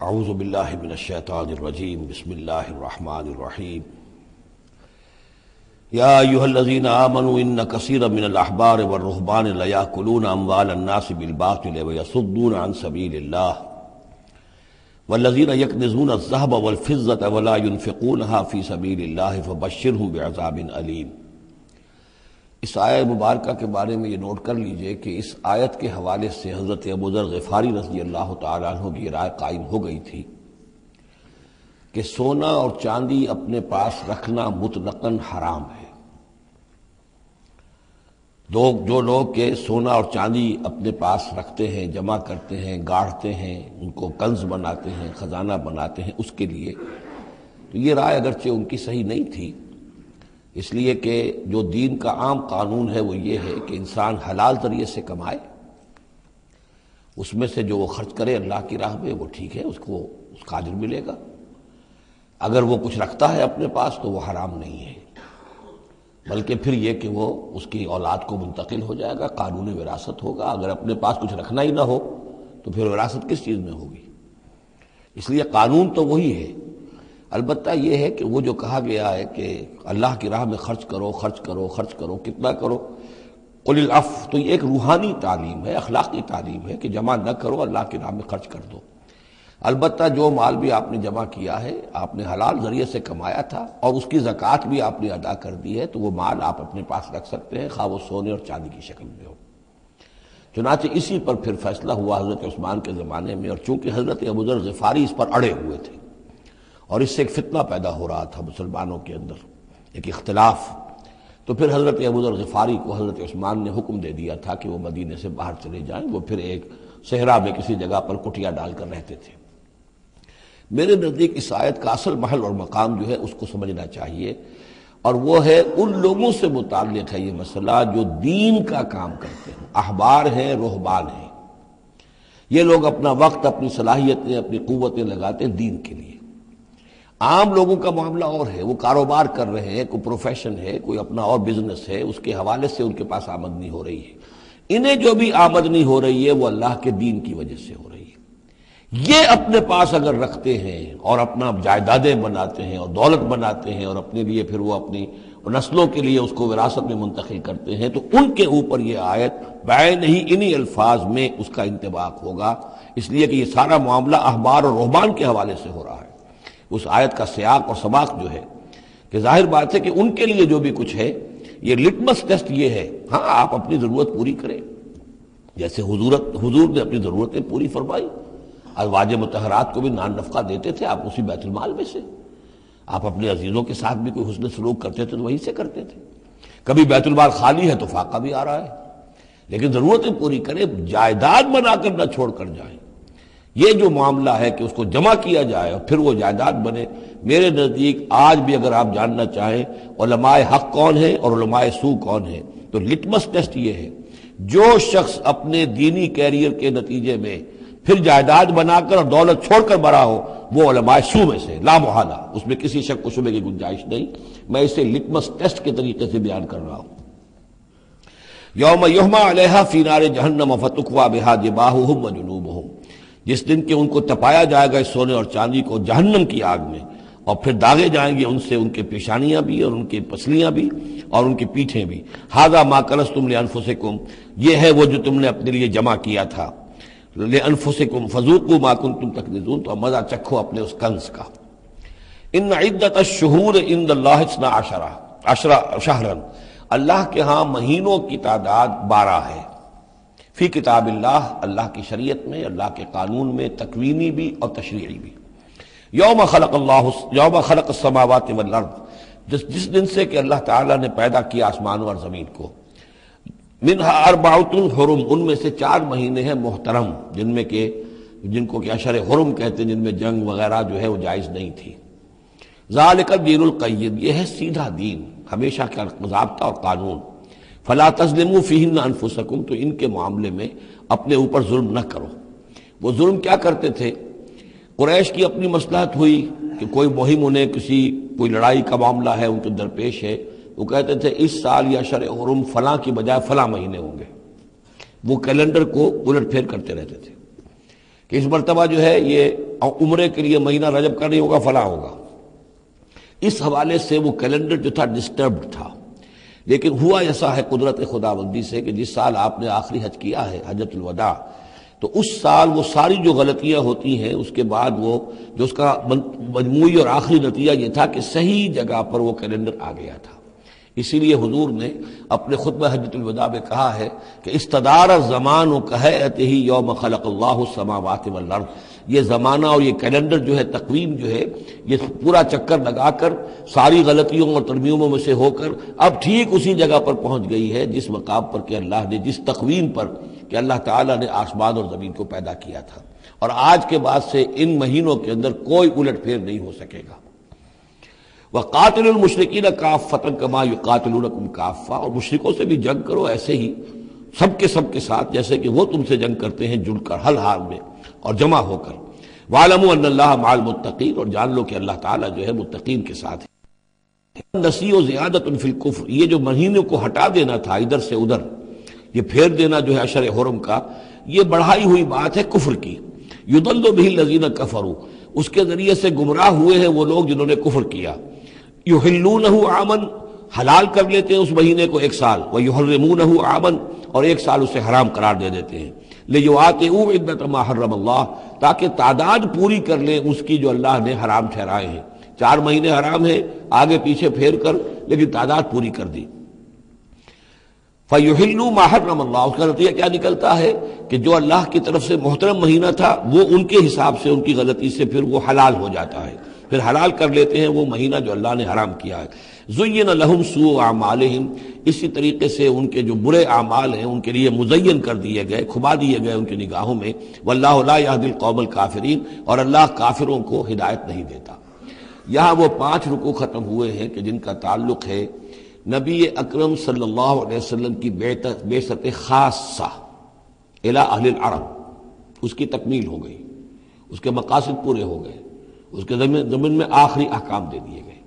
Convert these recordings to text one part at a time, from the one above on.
اعوذ باللہ من الشیطان الرجیم بسم اللہ الرحمن الرحیم یا ایھا الذین آمنوا ان کثیرا من الاحبار والرہبان لیأکلون اموال الناس بالباطل ویصدون عن سبیل اللہ والذین یکنزون الذہب والفضة ولا ينفقونها فی سبیل اللہ فبشرہم بعذاب علیم۔ اس آیت مبارکہ کے بارے میں یہ نوٹ کر لیجئے کہ اس آیت کے حوالے سے حضرت ابوذر غفاری رضی اللہ تعالیٰ عنہ کی رائے قائم ہو گئی تھی کہ سونا اور چاندی اپنے پاس رکھنا مطلقاً حرام ہے۔ جو لوگ کہ سونا اور چاندی اپنے پاس رکھتے ہیں، جمع کرتے ہیں، گاڑھتے ہیں، ان کو کنز بناتے ہیں، خزانہ بناتے ہیں، اس کے لیے تو یہ رائے اگرچہ ان کی صحیح نہیں تھی، اس لیے کہ جو دین کا عام قانون ہے وہ یہ ہے کہ انسان حلال ذریعے سے کمائے، اس میں سے جو وہ خرچ کرے اللہ کی راہ میں وہ ٹھیک ہے، اس کو اس کا اجر ملے گا۔ اگر وہ کچھ رکھتا ہے اپنے پاس تو وہ حرام نہیں ہے، بلکہ پھر یہ کہ وہ اس کی اولاد کو منتقل ہو جائے گا، قانون وراثت ہوگا۔ اگر اپنے پاس کچھ رکھنا ہی نہ ہو تو پھر وراثت کس چیز میں ہوگی؟ اس لیے قانون تو وہی ہے، البتہ یہ ہے کہ وہ جو کہا گیا ہے کہ اللہ کی راہ میں خرچ کرو، خرچ کرو، خرچ کرو، کتنا کرو، قل العفو، تو یہ ایک روحانی تعلیم ہے، اخلاقی تعلیم ہے کہ جمع نہ کرو، اللہ کی راہ میں خرچ کر دو۔ البتہ جو مال بھی آپ نے جمع کیا ہے، آپ نے حلال ذریعے سے کمایا تھا اور اس کی زکوٰۃ بھی آپ نے ادا کر دی ہے، تو وہ مال آپ اپنے پاس رکھ سکتے ہیں، خواہ وہ سونے اور چاندی کی شکل میں ہو۔ چنانچہ اسی پر پھر فیصلہ ہوا حضرت عثمان کے زمانے میں، اور چونکہ حضرت ابوذر غفاری اس پر اڑے ہوئے تھے اور اس سے ایک فتنہ پیدا ہو رہا تھا مسلمانوں کے اندر، ایک اختلاف، تو پھر حضرت ابوذر غفاری کو حضرت عثمان نے حکم دے دیا تھا کہ وہ مدینے سے باہر چلے جائیں۔ وہ پھر ایک صحرا میں کسی جگہ پر کٹیا ڈال کر رہتے تھے۔ میرے نزدیک اس آیت کا اصل محل اور مقام جو ہے اس کو سمجھنا چاہیے، اور وہ ہے ان لوگوں سے متعلق ہے یہ مسئلہ جو دین کا کام کرتے ہیں، احبار ہیں، رہبان ہیں۔ یہ لوگ اپنا وقت، اپنی صلاحیتیں، اپنی قوتیں لگاتے ہیں دین کے لیے۔ عام لوگوں کا معاملہ اور ہے، وہ کاروبار کر رہے ہیں، کوئی پروفیشن ہے، کوئی اپنا اور بزنس ہے، اس کے حوالے سے ان کے پاس آمدنی ہو رہی ہے۔ انہیں جو بھی آمدنی ہو رہی ہے وہ اللہ کے دین کی وجہ سے ہو رہی ہے۔ یہ اپنے پاس اگر رکھتے ہیں اور اپنا جائیدادیں بناتے ہیں اور دولت بناتے ہیں اور اپنے لیے پھر وہ اپنی نسلوں کے لیے اس کو وراثت میں منتقل کرتے ہیں، تو ان کے اوپر یہ آیت بعین ہی انہی الفاظ میں اس کا انطباق ہوگا، اس لیے کہ یہ سارا معاملہ احبار اور رہبان کے حوالے سے ہو رہا ہے۔ اس آیت کا سیاق اور سباق جو ہے کہ ظاہر بات ہے کہ ان کے لیے جو بھی کچھ ہے، یہ لٹمس ٹیسٹ یہ ہے، ہاں آپ اپنی ضرورت پوری کریں، جیسے حضور نے اپنی ضرورتیں پوری فرمائی، ازواج مطہرات کو بھی نان نفقہ دیتے تھے آپ اسی بیت المال میں سے، آپ اپنے عزیزوں کے ساتھ بھی کوئی حسن سلوک کرتے تھے تو وہیں سے کرتے تھے۔ کبھی بیت المال خالی ہے تو فاقہ بھی آ رہا ہے، لیکن ضرورتیں پوری کریں، جائیداد بنا کر نہ چھوڑ کر جائیں۔ یہ جو معاملہ ہے کہ اس کو جمع کیا جائے اور پھر وہ جائیداد بنے، میرے نزدیک آج بھی اگر آپ جاننا چاہیں علماء حق کون ہیں اور علماء سو کون ہیں، تو لٹمس ٹیسٹ یہ ہے، جو شخص اپنے دینی کیریئر کے نتیجے میں پھر جائیداد بنا کر اور دولت چھوڑ کر مرا ہو، وہ علماء سو میں سے لا محالہ، اس میں کسی شک و شبے کی گنجائش نہیں۔ میں اسے لٹمس ٹیسٹ کے طریقے سے بیان کر رہا ہوں۔ یوم یحمى علیہا فی نار جہنم فتکوی بہا جباہہم وجنوبہم، جس دن کہ ان کو تپایا جائے گا اس سونے اور چاندی کو جہنم کی آگ میں، اور پھر داغے جائیں گے ان سے ان کے پیشانیاں بھی اور ان کی پسلیاں بھی اور ان کی پیٹھیں بھی۔ ھذا ما کنزتم لانفسکم، یہ ہے وہ جو تم نے اپنے لیے جمع کیا تھا، لانفسکم فذوقوا ما کنتم تکنزون، تو اب مزہ چکھو اپنے اس کنز کا۔ ان عدت الشہور عند اللہ 12 شہرا، اللہ کے ہاں مہینوں کی تعداد 12 ہے، فی کتاب اللہ، اللہ کی شریعت میں، اللہ کے قانون میں، تکوینی بھی اور تشریعی بھی۔ یوم خلق السماوات والارض، جس دن سے کہ اللہ تعالیٰ نے پیدا کیا آسمانوں اور زمین کو، منہا اربعۃ حرم، ان میں سے 4 مہینے ہیں محترم، جن کو کہ اشہر حرم کہتے ہیں، جن میں جنگ وغیرہ جو ہے وہ جائز نہیں تھی۔ ذالک الدین القیم، یہ ہے سیدھا دین، ہمیشہ کا ضابطہ اور قانون۔ فلا تظلموا فیہن انفسکم، تو ان کے معاملے میں اپنے اوپر ظلم نہ کرو۔ وہ ظلم کیا کرتے تھے؟ قریش کی اپنی مصلحت ہوئی کہ کوئی مہم انہیں کوئی لڑائی کا معاملہ ہے ان کے درپیش ہے، وہ کہتے تھے اس سال یا شرع حرم فلاں کی بجائے فلاں مہینے ہوں گے، وہ کیلنڈر کو الٹ پھیر کرتے رہتے تھے۔ کہ اس مرتبہ جو ہے یہ عمرے کے لیے مہینہ رجب کا نہیں ہوگا، فلاں ہوگا۔ اس حوالے سے وہ کیلنڈر جو تھا ڈسٹربڈ تھا، لیکن ہوا ایسا ہے قدرت خداوندی سے کہ جس سال آپ نے آخری حج کیا ہے، حجۃ الوداع، تو اس سال وہ ساری جو غلطیاں ہوتی ہیں اس کے بعد وہ جو اس کا مجموعی اور آخری نتیجہ یہ تھا کہ صحیح جگہ پر وہ کیلنڈر آ گیا تھا۔ اسی لیے حضور نے اپنے خطبہ حجۃ الوداع میں کہا ہے کہ استدار الزمان کہیئتہ یوم خلق اللہ السماوات والارض، یہ زمانہ اور یہ کیلنڈر جو ہے، تقویم جو ہے، یہ پورا چکر لگا کر ساری غلطیوں اور ترمیموں میں سے ہو کر اب ٹھیک اسی جگہ پر پہنچ گئی ہے جس مقام پر کہ اللہ نے، جس تقویم پر کہ اللہ تعالیٰ نے آسمان اور زمین کو پیدا کیا تھا، اور آج کے بعد سے ان مہینوں کے اندر کوئی الٹ پھیر نہیں ہو سکے گا۔ وَقَاتِلُوا الْمُشْرِكِينَ كَافَّةً كَمَا يُقَاتِلُونَكُمْ كَافَّةً، اور مشرکوں سے بھی جنگ کرو ایسے ہی سب کے ساتھ جیسے کہ وہ تم سے جنگ کرتے ہیں، جڑ کر ہر حال میں اور جمع ہو کر۔ وَاعْلَمُوا أَنَّ اللَّهَ مَعَ الْمُتَّقِينَ، اور جان لو کہ اللہ تعالیٰ جو ہے متقین کے ساتھ ہے۔ نسیء زیادۃ فی الکفر، یہ جو مہینے کو ہٹا دینا تھا ادھر سے ادھر، یہ پھیر دینا جو ہے اشر حرم کا، یہ بڑھائی ہوئی بات ہے کفر کی۔ یضل بہ الذین کفروا، اس کے ذریعے سے گمراہ ہوئے ہیں وہ لوگ جنہوں نے کفر کیا۔ یحلونہ عاما، حلال کر لیتے ہیں اس مہینے کو ایک سال، ویحرمونہ عاما، اور ایک سال اسے حرام قرار دے دیتے ہیں۔ لیواطئوا عدۃ ما حرم اللہ، تاکہ تعداد پوری کر لیں اس کی جو اللہ نے حرام ٹھہرائے ہیں۔ 4 مہینے حرام ہیں آگے پیچھے پھیر کر، لیکن تعداد پوری کر دی۔ فَيُحِلُّوا مَا حَرَّمَ اللَّهُ، اس کا نتیجہ کیا نکلتا ہے کہ جو اللہ کی طرف سے محترم مہینہ تھا وہ ان کے حساب سے، ان کی غلطی سے پھر وہ حلال ہو جاتا ہے، پھر حلال کر لیتے ہیں وہ مہینہ جو اللہ نے حرام کیا ہے۔ زُيِّنَ لَهُمْ سُوءُ أَعْمَالِهِمْ، اسی طریقے سے ان کے جو برے اعمال ہیں ان کے لیے مزین کر دیے گئے، کھبا دیے گئے ان کی نگاہوں میں۔ وَاللَّهُ لَا يَهْدِي الْقَوْمَ الْكَافِرِينَ، اور اللہ کافروں کو ہدایت نہیں دیتا۔ یہاں وہ 5 رکوع ختم ہوئے ہیں کہ جن کا تعلق ہے نبی اکرم صلی اللہ علیہ وسلم کی بعثت خاصہ الی اہل العرب، اس کی تکمیل ہو گئی، اس کے مقاصد پورے ہو گئے، اس کے ضمن میں آخری احکام دے دیے گئے۔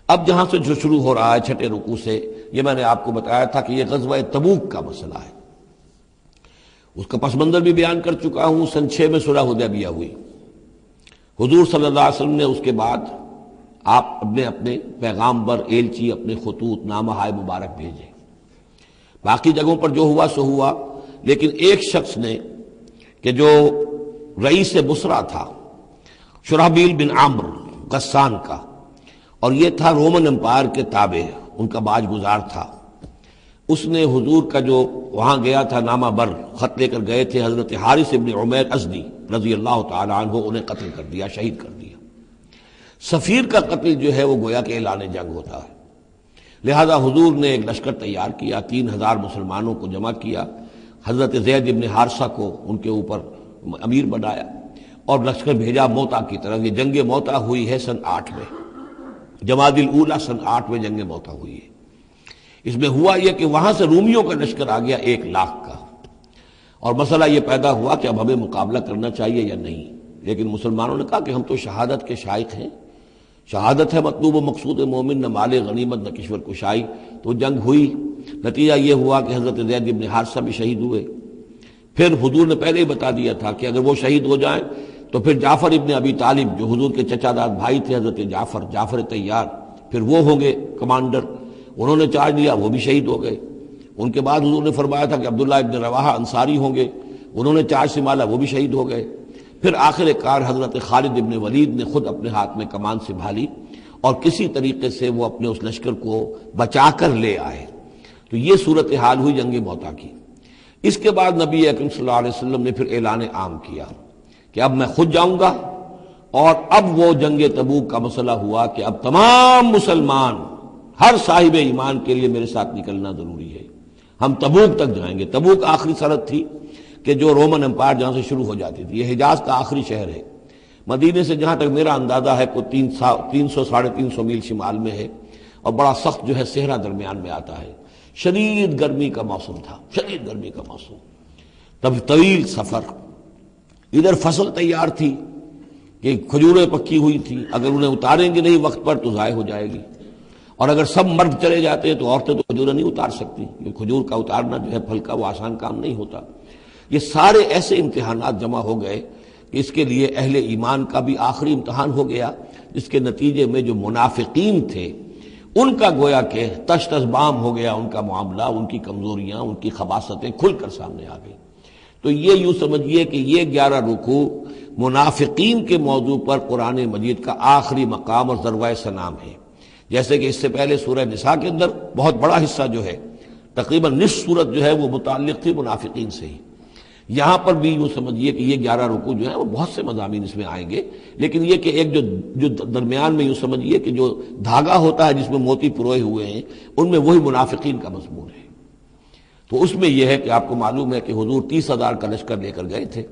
اب جہاں سے جو شروع ہو رہا ہے 6 رکوع سے، یہ میں نے آپ کو بتایا تھا کہ یہ غزوہ تبوک کا مسئلہ ہے، اس کا پس منظر بھی بیان کر چکا ہوں۔ سن 6 میں صلح حدیبیہ ہوئی، حضور صلی اللہ علیہ وسلم نے اس کے بعد آپ اپنے پیغامبر، ایلچی، اپنے خطوط، نامہ ہائے مبارک بھیجے۔ باقی جگہوں پر جو ہوا سو ہوا، لیکن ایک شخص نے کہ جو رئیس بصرہ تھا، شرحبیل بن عامر غسان کا، اور یہ تھا رومن امپائر کے تابع، ان کا باج گزار تھا، اس نے حضور کا جو وہاں گیا تھا نامہ بر خط لے کر گئے تھے حضرت حارث ابن عمیر ازدی رضی اللہ تعالی عنہ، انہیں قتل کر دیا، شہید کر دیا۔ سفیر کا قتل جو ہے وہ گویا کہ اعلان جنگ ہوتا ہے، لہذا حضور نے ایک لشکر تیار کیا، 3000 مسلمانوں کو جمع کیا، حضرت زید ابن حارثہ کو ان کے اوپر امیر بنایا، اور لشکر بھیجا موتا کی طرف۔ یہ جنگ موتا ہوئی ہے سن 8 میں، جمادی الاولیٰ سن 8 میں جنگ موتا ہوئی ہے۔ اس میں ہوا یہ کہ وہاں سے رومیوں کا لشکر آ گیا 1 لاکھ کا، اور مسئلہ یہ پیدا ہوا کہ اب ہمیں مقابلہ کرنا چاہیے یا نہیں، لیکن مسلمانوں نے کہا کہ ہم تو شہادت کے شائق ہیں، شہادت ہے مطلوب و مقصود مومن، نہ مال غنیمت نہ کشور کشائی۔ تو جنگ ہوئی، نتیجہ یہ ہوا کہ حضرت زید بن حارثہ بھی شہید ہوئے۔ پھر حضور نے پہلے ہی بتا دیا تھا کہ اگر وہ شہید ہو جائیں تو پھر جعفر ابن ابی طالب جو حضور کے چچا داد بھائی تھے، حضرت جعفر طیار، پھر وہ ہوں گے کمانڈر، انہوں نے چارج لیا، وہ بھی شہید ہو گئے۔ ان کے بعد حضور نے فرمایا تھا کہ عبداللہ ابن رواحہ انصاری ہوں گے، انہوں نے چارج سنبھالا، وہ بھی شہید ہو گئے۔ پھر آخر کار حضرت خالد ابن ولید نے خود اپنے ہاتھ میں کمان سنبھالی، اور کسی طریقے سے وہ اپنے اس لشکر کو بچا کر لے آئے۔ تو یہ صورتحال ہوئی جنگ موتا کی۔ اس کے بعد نبی اکرم صلی اللہ علیہ وسلم نے پھر اعلان عام کیا کہ اب میں خود جاؤں گا، اور اب وہ جنگ تبوک کا مسئلہ ہوا کہ اب تمام مسلمان، ہر صاحب ایمان کے لیے میرے ساتھ نکلنا ضروری ہے، ہم تبوک تک جائیں گے۔ تبوک آخری سرحد تھی کہ جو رومن امپائر جہاں سے شروع ہو جاتی تھی، یہ حجاز کا آخری شہر ہے، مدینے سے جہاں تک میرا اندازہ ہے کوئی 300 ساڑھے 300 میل شمال میں ہے، اور بڑا سخت جو ہے صحرا درمیان میں آتا ہے۔ شدید گرمی کا موسم تھا، شدید گرمی کا موسم، تب طویل سفر، ادھر فصل تیار تھی کہ کھجوریں پکی ہوئی تھی، اگر انہیں اتاریں گے نہیں وقت پر تو ضائع ہو جائے گی، اور اگر سب مرد چلے جاتے ہیں تو عورتیں تو کھجوریں نہیں اتار سکتی، کیونکہ کھجور کا اتارنا جو ہے پھل کا وہ آسان کام نہیں ہوتا۔ یہ سارے ایسے امتحانات جمع ہو گئے کہ اس کے لیے اہل ایمان کا بھی آخری امتحان ہو گیا، جس کے نتیجے میں جو منافقین تھے ان کا گویا کہ تش تش بام ہو گیا، ان کا معاملہ، ان کی کمزوریاں، ان کی خباثتیں کھل کر سامنے آ گئی۔ تو یہ یوں سمجھیے کہ یہ 11 رکوع منافقین کے موضوع پر قرآن مجید کا آخری مقام اور ذروۂ سنام ہے۔ جیسے کہ اس سے پہلے سورہ نساء کے اندر بہت بڑا حصہ جو ہے، تقریباً نصف سورت جو ہے وہ متعلق تھی منافقین سے ہی۔ یہاں پر بھی یوں سمجھیے کہ یہ 11 رکوع جو ہیں وہ بہت سے مضامین اس میں آئیں گے، لیکن یہ کہ ایک جو درمیان میں یوں سمجھیے کہ جو دھاگا ہوتا ہے جس میں موتی پروئے ہوئے ہیں، ان میں وہی منافقین کا مضمون ہے۔ تو اس میں یہ ہے کہ آپ کو معلوم ہے کہ حضور 30,000 کا لشکر لے کر گئے تھے،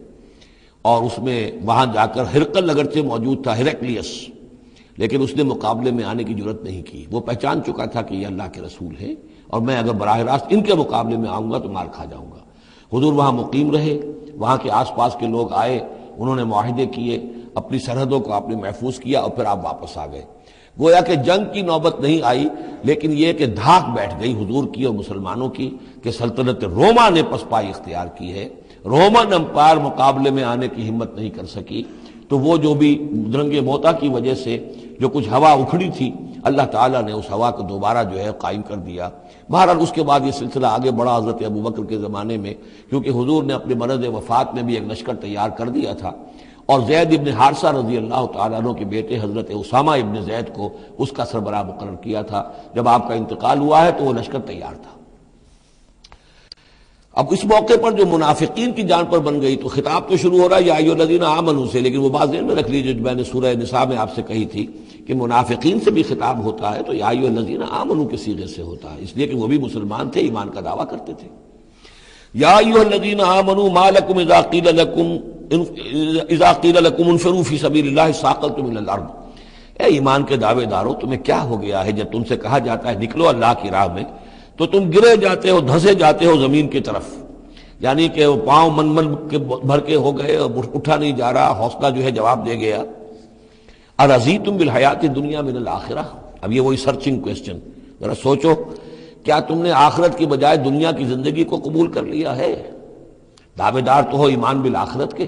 اور اس میں وہاں جا کر ہرقل اگرچہ موجود تھا، ہرقلیس، لیکن اس نے مقابلے میں آنے کی جرت نہیں کی۔ وہ پہچان چکا تھا کہ یہ اللہ کے رسول ہیں، اور میں اگر براہ راست ان کے مقابلے میں آؤں گا تو مار کھا جاؤں گا۔ حضور وہاں مقیم رہے، وہاں کے آس پاس کے لوگ آئے، انہوں نے معاہدے کیے، اپنی سرحدوں کو آپ نے محفوظ کیا، اور پھر آپ واپس آ گئے۔ گویا کہ جنگ کی نوبت نہیں آئی، لیکن یہ کہ دھاک بیٹھ گئی حضور کی اور مسلمانوں کی کہ سلطنت روما نے پسپائی اختیار کی ہے، رومن امپائر مقابلے میں آنے کی ہمت نہیں کر سکی۔ تو وہ جو بھی درنگ موتا کی وجہ سے جو کچھ ہوا اکھڑی تھی، اللہ تعالیٰ نے اس ہوا کو دوبارہ جو ہے قائم کر دیا۔ بہرحال اس کے بعد یہ سلسلہ آگے بڑھا حضرت ابوبکر کے زمانے میں، کیونکہ حضور نے اپنے مرض وفات میں بھی ایک لشکر تیار کر دیا تھا، اور زید ابن حارثہ رضی اللہ تعالیٰ عنہ کے بیٹے حضرت اسامہ ابن زید کو اس کا سربراہ مقرر کیا تھا۔ جب آپ کا انتقال ہوا ہے تو وہ لشکر تیار تھا۔ اب اس موقع پر جو منافقین کی جان پر بن گئی، تو خطاب تو شروع ہو رہا ہے یا ایھا الذین آمنوا سے، لیکن وہ بات ذہن میں رکھ لیجیے جو میں نے سورہ نساء میں آپ سے کہی تھی کہ منافقین سے بھی خطاب ہوتا ہے تو یا ایھا الذین آمنوا کے صیغے سے ہوتا ہے، اس لیے کہ وہ بھی مسلمان تھے، ایمان کا دعویٰ کرتے تھے۔ یا ایھا الذین آمنوا ما لکم اذا قیل لکم انفروا فی سبیل اللہ ثاقلتم الی الارض، اے ایمان کے دعوے دارو تمہیں کیا ہو گیا ہے جب تم سے کہا جاتا ہے نکلو اللہ کی راہ میں تو تم گرے جاتے ہو، دھسے جاتے ہو زمین کی طرف، یعنی کہ وہ پاؤں من کے بھر کے ہو گئے اور اٹھا نہیں جا رہا، حوصلہ جو ہے جواب دے گیا۔ ارضیتم بالحیات الدنیا من الآخرہ، اب یہ وہی سرچنگ کوسچن، ذرا سوچو کیا تم نے آخرت کی بجائے دنیا کی زندگی کو قبول کر لیا ہے؟ دعوے دار تو ہو ایمان بالآخرت کے،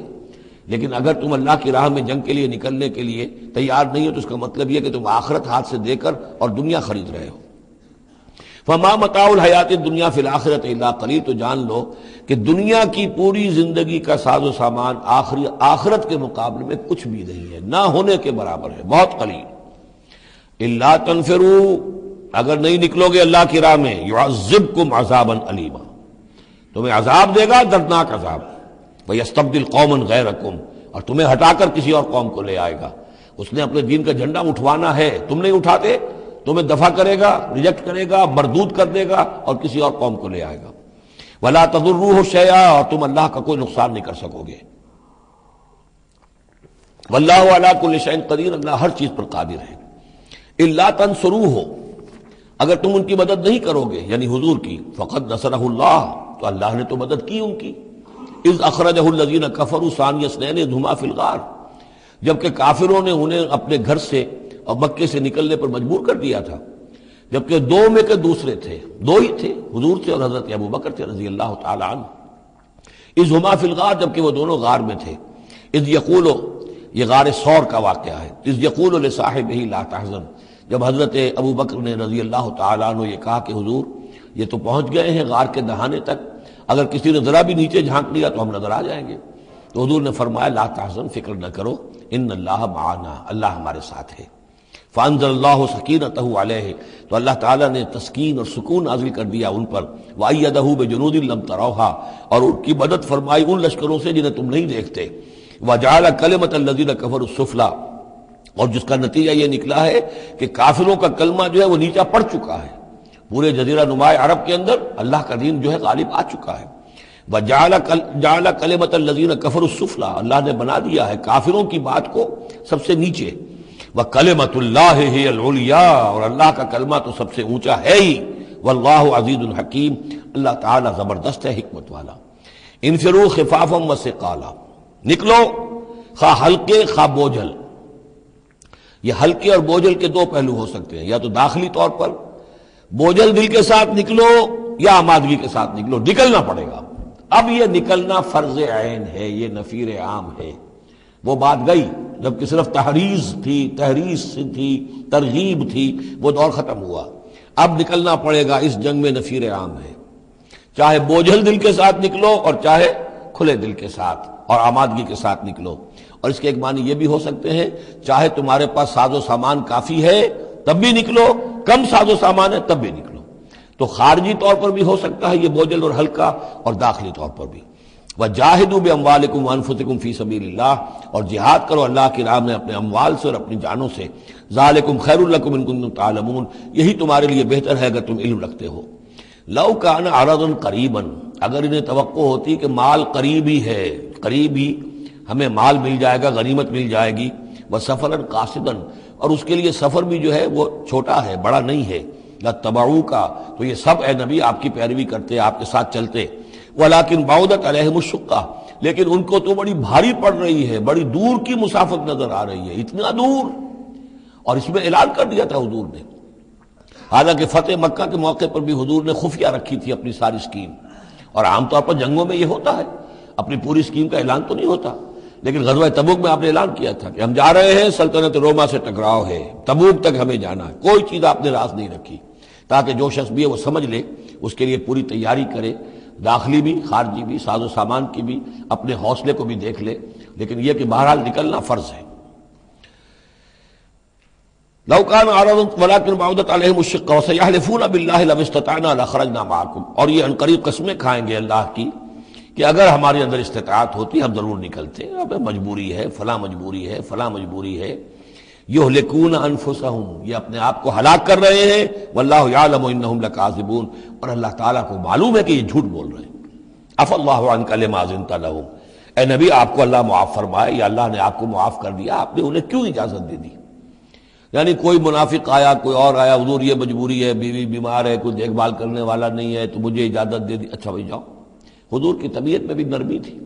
لیکن اگر تم اللہ کی راہ میں جنگ کے لیے نکلنے کے لیے تیار نہیں ہو تو اس کا مطلب یہ کہ تم آخرت ہاتھ سے دے کر اور دنیا خرید رہے ہو۔ فما متاع الحیات الدنیا فی الآخرۃ الا قلیل، تو جان لو کہ دنیا کی پوری زندگی کا ساز و سامان آخرت کے مقابلے میں کچھ بھی نہیں ہے، نہ ہونے کے برابر ہے، بہت قلیل۔ الا تنفروا، اگر نہیں نکلو گے اللہ کی راہ میں، یعذبکم عذابا علیما، تمہیں عذاب دے گا، دردناک عذاب، ویستبدل قوما غیرکم، اور تمہیں ہٹا کر کسی اور قوم کو لے آئے گا۔ اس نے اپنے دین کا جھنڈا اٹھوانا ہے، تم نہیں اٹھاتے، تمہیں دفع کرے گا، ریجیکٹ کرے گا، مردود کر دے گا اور کسی اور قوم کو لے آئے گا۔ ولا تضروہ شیئا، اور تم اللہ کا کوئی نقصان نہیں کر سکو گے۔ واللہ علی کل شیء قدیر، اللہ ہر چیز پر قادر ہے۔ الا تنصروہ، اگر تم ان کی مدد نہیں کرو گے یعنی حضور کی، فقد نصرہ اللہ، تو اللہ نے تو مدد کی ان کی۔ اذ اخرجہ الذین کفروا ثانی اثنین اذ ہما فی الغار، جبکہ کافروں نے انہیں اپنے گھر سے اور مکے سے نکلنے پر مجبور کر دیا تھا، جبکہ دو میں کے دوسرے تھے، دو ہی تھے، حضور تھے اور حضرت ابوبکر تھے رضی اللہ تعالی عنہ۔ اذ ہما فی الغار، جبکہ وہ دونوں غار میں تھے۔ اذ یقول، یہ غار ثور کا واقعہ ہے۔ اذ یقول لصاحبہ لا تحزن، جب حضرت ابوبکر نے رضی اللہ تعالی عنہ یہ کہا کہ حضور یہ تو پہنچ گئے ہیں غار کے دہانے تک، اگر کسی نے ذرا بھی نیچے جھانک لیا تو ہم نظر آ جائیں گے۔ تو حضور نے فرمایا لا تحزن، فکر نہ کرو، ان اللہ معنا، اللہ ہمارے ساتھ ہے۔ فانزل اللہ سکینتہ علیہ، تو اللہ تعالیٰ نے تسکین اور سکون نازل کر دیا ان پر۔ وأیدہ بجنود لم تروہا، اور ان کی مدد فرمائی ان لشکروں سے جنہیں تم نہیں دیکھتے۔ وجعل کلمۃ الذین کفروا السفلی، اور جس کا نتیجہ یہ نکلا ہے کہ کافروں کا کلمہ جو ہے وہ نیچا پڑ چکا ہے، پورے جزیرہ نما عرب کے اندر اللہ کا دین جو ہے غالب آ چکا ہے۔ وجعل کلمۃ الذین کفروا السفلی، اللہ نے بنا دیا ہے کافروں کی بات کو سب سے نیچے۔ وَكَلِمَةُ اللَّهِ هِيَ الْعُلْيَا، اور اللہ کا کلمہ تو سب سے اونچا ہے ہی۔ وَاللَّهُ عَزِيزٌ حَكِيمٌ، اللہ تعالیٰ زبردست ہے، حکمت والا۔ انفروا خفافا وثقالا، نکلو خواہ ہلکے خواہ بوجھل۔ یہ ہلکے اور بوجھل کے دو پہلو ہو سکتے ہیں، یا تو داخلی طور پر بوجھل دل کے ساتھ نکلو یا آمادگی کے ساتھ نکلو، نکلنا پڑے گا۔ اب یہ نکلنا فرض عین ہے، یہ نفیر عام ہے۔ وہ بات گئی جبکہ صرف تحریض تھی، ترغیب تھی، وہ دور ختم ہوا۔ اب نکلنا پڑے گا، اس جنگ میں نفیر عام ہے، چاہے بوجھل دل کے ساتھ نکلو اور چاہے کھلے دل کے ساتھ اور آمادگی کے ساتھ نکلو۔ اور اس کے ایک معنی یہ بھی ہو سکتے ہیں، چاہے تمہارے پاس ساز و سامان کافی ہے تب بھی نکلو، کم ساز و سامان ہے تب بھی نکلو۔ تو خارجی طور پر بھی ہو سکتا ہے یہ بوجھل اور ہلکا، اور داخلی طور پر بھی۔ وَجَاهِدُوا بِأَمْوَالِكُمْ وَأَنفُسِكُمْ فِي سَبِيلِ اللَّهِ، اور جہاد کرو اللہ کی راہ میں اپنے اموال سے اور اپنی جانوں سے۔ ذَلِكُمْ خَيْرٌ لَكُمْ إِن كُنتُمْ تَعْلَمُونَ، یہی تمہارے لیے بہتر ہے اگر تم علم رکھتے ہو۔ لَوْ كَانَ عَرَضًا قَرِيبًا، اگر انہیں توقع ہوتی کہ مال قریب ہی ہے، قریب ہی ہمیں مال مل جائے گا، غنیمت مل جائے گی، وَسَفَرًا قَاصِدًا، اور اس کے لیے سفر بھی جو ہے وہ چھوٹا ہے، بڑا نہیں ہے، لَاتَّبَعُوكَ، تو یہ سب اے نبی آپ کی پیروی کرتے، آپ کے ساتھ چلتے۔ وَلَكِنْ بَعُدَتْ عَلَيْهِمُ الشُّقَّةُ، لیکن ان کو تو بڑی بھاری پڑ رہی ہے، بڑی دور کی مسافت نظر آ رہی ہے، اتنا دور۔ اور اس میں اعلان کر دیا تھا حضور نے، حالانکہ فتح مکہ کے موقع پر بھی حضور نے خفیہ رکھی تھی اپنی ساری اسکیم، اور عام طور پر جنگوں میں یہ ہوتا ہے، اپنی پوری اسکیم کا اعلان تو نہیں ہوتا، لیکن غزوہ تبوک میں آپ نے اعلان کیا تھا کہ ہم جا رہے ہیں، سلطنت روما سے ٹکراؤ ہے، تبوک تک ہمیں جانا ہے، کوئی چیز آپ نے راز نہیں رکھی، تاکہ جو شخص بھی ہے وہ سمجھ لے، اس کے لیے پوری تیاری کرے، داخلی بھی خارجی بھی، ساز و سامان کی بھی، اپنے حوصلے کو بھی دیکھ لے، لیکن یہ کہ بہرحال نکلنا فرض ہے۔ لو كان عرضا ولكن بعدت عليهم الشقة وسيحلفون بالله لو استطعنا لخرجنا معكم، اور یہ عنقریب قسمیں کھائیں گے اللہ کی کہ اگر ہمارے اندر استطاعت ہوتی ہم ضرور نکلتے، اب مجبوری ہے، فلاں مجبوری ہے، فلاں مجبوری ہے۔ یہلکون انفسہم، یہ اپنے آپ کو ہلاک کر رہے ہیں، واللہ یعلم انہم لکاذبون، اور اللہ تعالیٰ کو معلوم ہے کہ یہ جھوٹ بول رہے ہیں۔ عفا اللہ عنک لما اذنت لہم، اے نبی آپ کو اللہ معاف فرمائے، یا اللہ نے آپ کو معاف کر دیا، آپ نے انہیں کیوں اجازت دے دی؟ یعنی کوئی منافق آیا، کوئی اور آیا، حضور یہ مجبوری ہے، بیوی بیمار ہے، کوئی دیکھ بھال کرنے والا نہیں ہے، تو مجھے اجازت دے دی، اچھا بھائی جاؤ۔ حضور کی طبیعت میں بھی نرمی تھی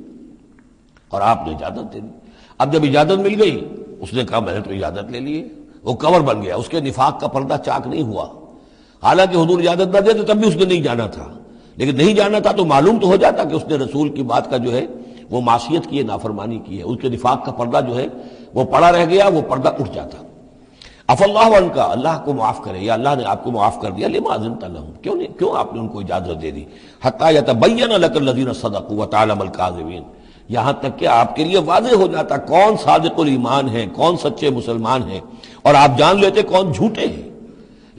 اور آپ نے اجازت دے دی۔ اب جب اجازت مل گئی، اس نے کہا میں نے تو اجازت لے لی ہے، وہ کور بن گیا، اس کے نفاق کا پردہ چاک نہیں ہوا۔ حالانکہ حضور اجازت نہ دیتے تب بھی اس نے نہیں جانا تھا، لیکن نہیں جانا تھا تو معلوم تو ہو جاتا کہ اس نے رسول کی بات کا جو ہے وہ معصیت کی ہے، نافرمانی کی ہے، اس کے نفاق کا پردہ جو ہے وہ پڑا رہ گیا، وہ پردہ اٹھ جاتا۔ عفا اللہ عنہ، اللہ کو معاف کرے، یا اللہ نے آپ کو معاف کر دیا، لما اذنت لہم، کیوں آپ نے ان کو اجازت دے دی؟ حتی یتبین لک الذین صدقوا وتعلم الکاذبین، یہاں تک کہ آپ کے لیے واضح ہو جاتا کون صادق الایمان ہے، کون سچے مسلمان ہیں، اور آپ جان لیتے کون جھوٹے ہیں۔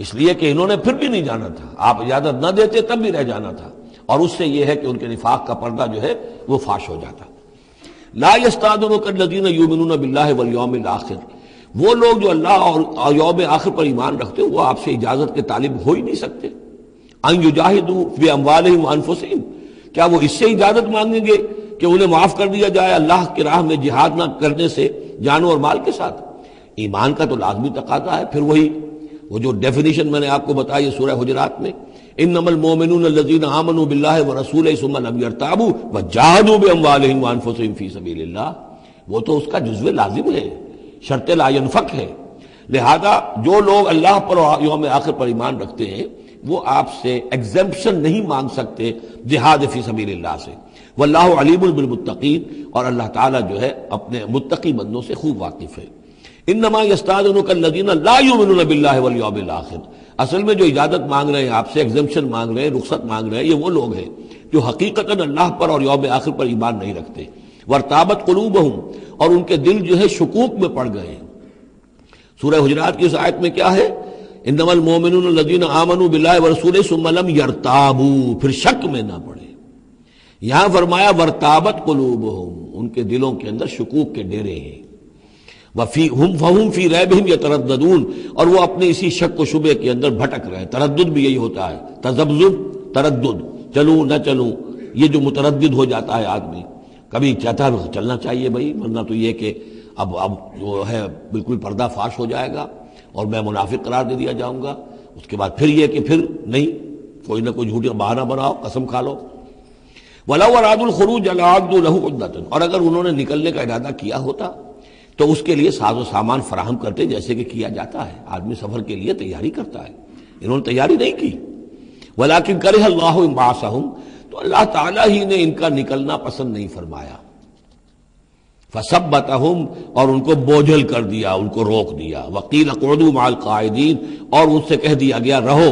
اس لیے کہ انہوں نے پھر بھی نہیں جانا تھا، آپ اجازت نہ دیتے تب بھی رہ جانا تھا، اور اس سے یہ ہے کہ ان کے نفاق کا پردہ جو ہے وہ فاش ہو جاتا۔ لا یستأذنک الذین یؤمنون باللہ والیوم الآخر، وہ لوگ جو اللہ اور یوم آخر پر ایمان رکھتے ہیں وہ آپ سے اجازت کے طالب ہو ہی نہیں سکتے۔ ان یجاہدوا باموالہم وانفسہم، کیا وہ اس سے اجازت مانگیں گے کہ انہیں معاف کر دیا جائے اللہ کی راہ میں جہاد نہ کرنے سے جانوں اور مال کے ساتھ؟ ایمان کا تو لازمی تقاضا ہے۔ پھر وہی وہ جو ڈیفینیشن میں نے آپ کو بتائی سورہ حجرات میں، انما المؤمنون الذین آمنوا باللہ ورسولہ ثم لم یرتابوا وجاہدوا باموالہم وانفسہم فی سبیل اللہ، وہ تو اس کا جزو لازم ہے، شرط لا ینفک ہے۔ لہذا جو لوگ اللہ پر اور یوم آخر پر ایمان رکھتے ہیں وہ آپ سے ایگزمپشن نہیں مانگ سکتے جہاد فی سبیل اللہ سے۔ واللہ علیم بالمتقین، اور اللہ تعالیٰ جو ہے اپنے متقی بندوں سے خوب واقف ہے۔ انما یستاذنک الذین لا یؤمنون باللہ والیوم الآخر، اصل میں جو اجازت مانگ رہے ہیں آپ سے، ایگزمپشن مانگ رہے ہیں، رخصت مانگ رہے ہیں، یہ وہ لوگ ہیں جو حقیقتاً اللہ پر اور یوم آخر پر ایمان نہیں رکھتے۔ وارتابت قلوبہم، اور ان کے دل جو ہے شکوک میں پڑ گئے ہیں۔ سورہ حجرات کی اس آیت میں کیا ہے؟ انما المؤمنون الذین آمنوا باللہ ورسولہ ثم لم یرتابوا، پھر شک میں نہ پڑے۔ یہاں فرمایا ورتابت قلوبہم، ان کے دلوں کے اندر شکوک کے ڈیرے ہیں۔ فہم فی ریبہم یترددون، اور وہ اپنے اسی شک و شبے کے اندر بھٹک رہے ہیں۔ تردد بھی یہی ہوتا ہے، تذبذب، تردد، چلوں نہ چلوں، یہ جو متردد ہو جاتا ہے آدمی، کبھی چاہتا ہے چلنا چاہیے بھائی، ورنہ تو یہ کہ اب جو ہے بالکل پردہ فاش ہو جائے گا اور میں منافق قرار دے دیا جاؤں گا، اس کے بعد پھر یہ کہ پھر نہیں، کوئی نہ کوئی جھوٹی بہانہ بناؤ، قسم کھا لو۔ وَلَوْ أَرَادُوا الْخُرُوجَ لَأَعَدُّوا لَهُ عُدَّةً، اور اگر انہوں نے نکلنے کا ارادہ کیا ہوتا تو اس کے لیے ساز و سامان فراہم کرتے، جیسے کہ کیا جاتا ہے، آدمی سفر کے لیے تیاری کرتا ہے، انہوں نے تیاری نہیں کی۔ وَلَكِنْ كَرِهَ اللَّهُ انبعاثَهُمْ، تو تو اللہ تعالیٰ ہی نے ان کا نکلنا پسند نہیں فرمایا. فثبتہم، اور ان کو بوجھل کر دیا، ان کو روک دیا. وقیل اقعدوا مع القاعدین، اور ان سے کہہ دیا گیا رہو،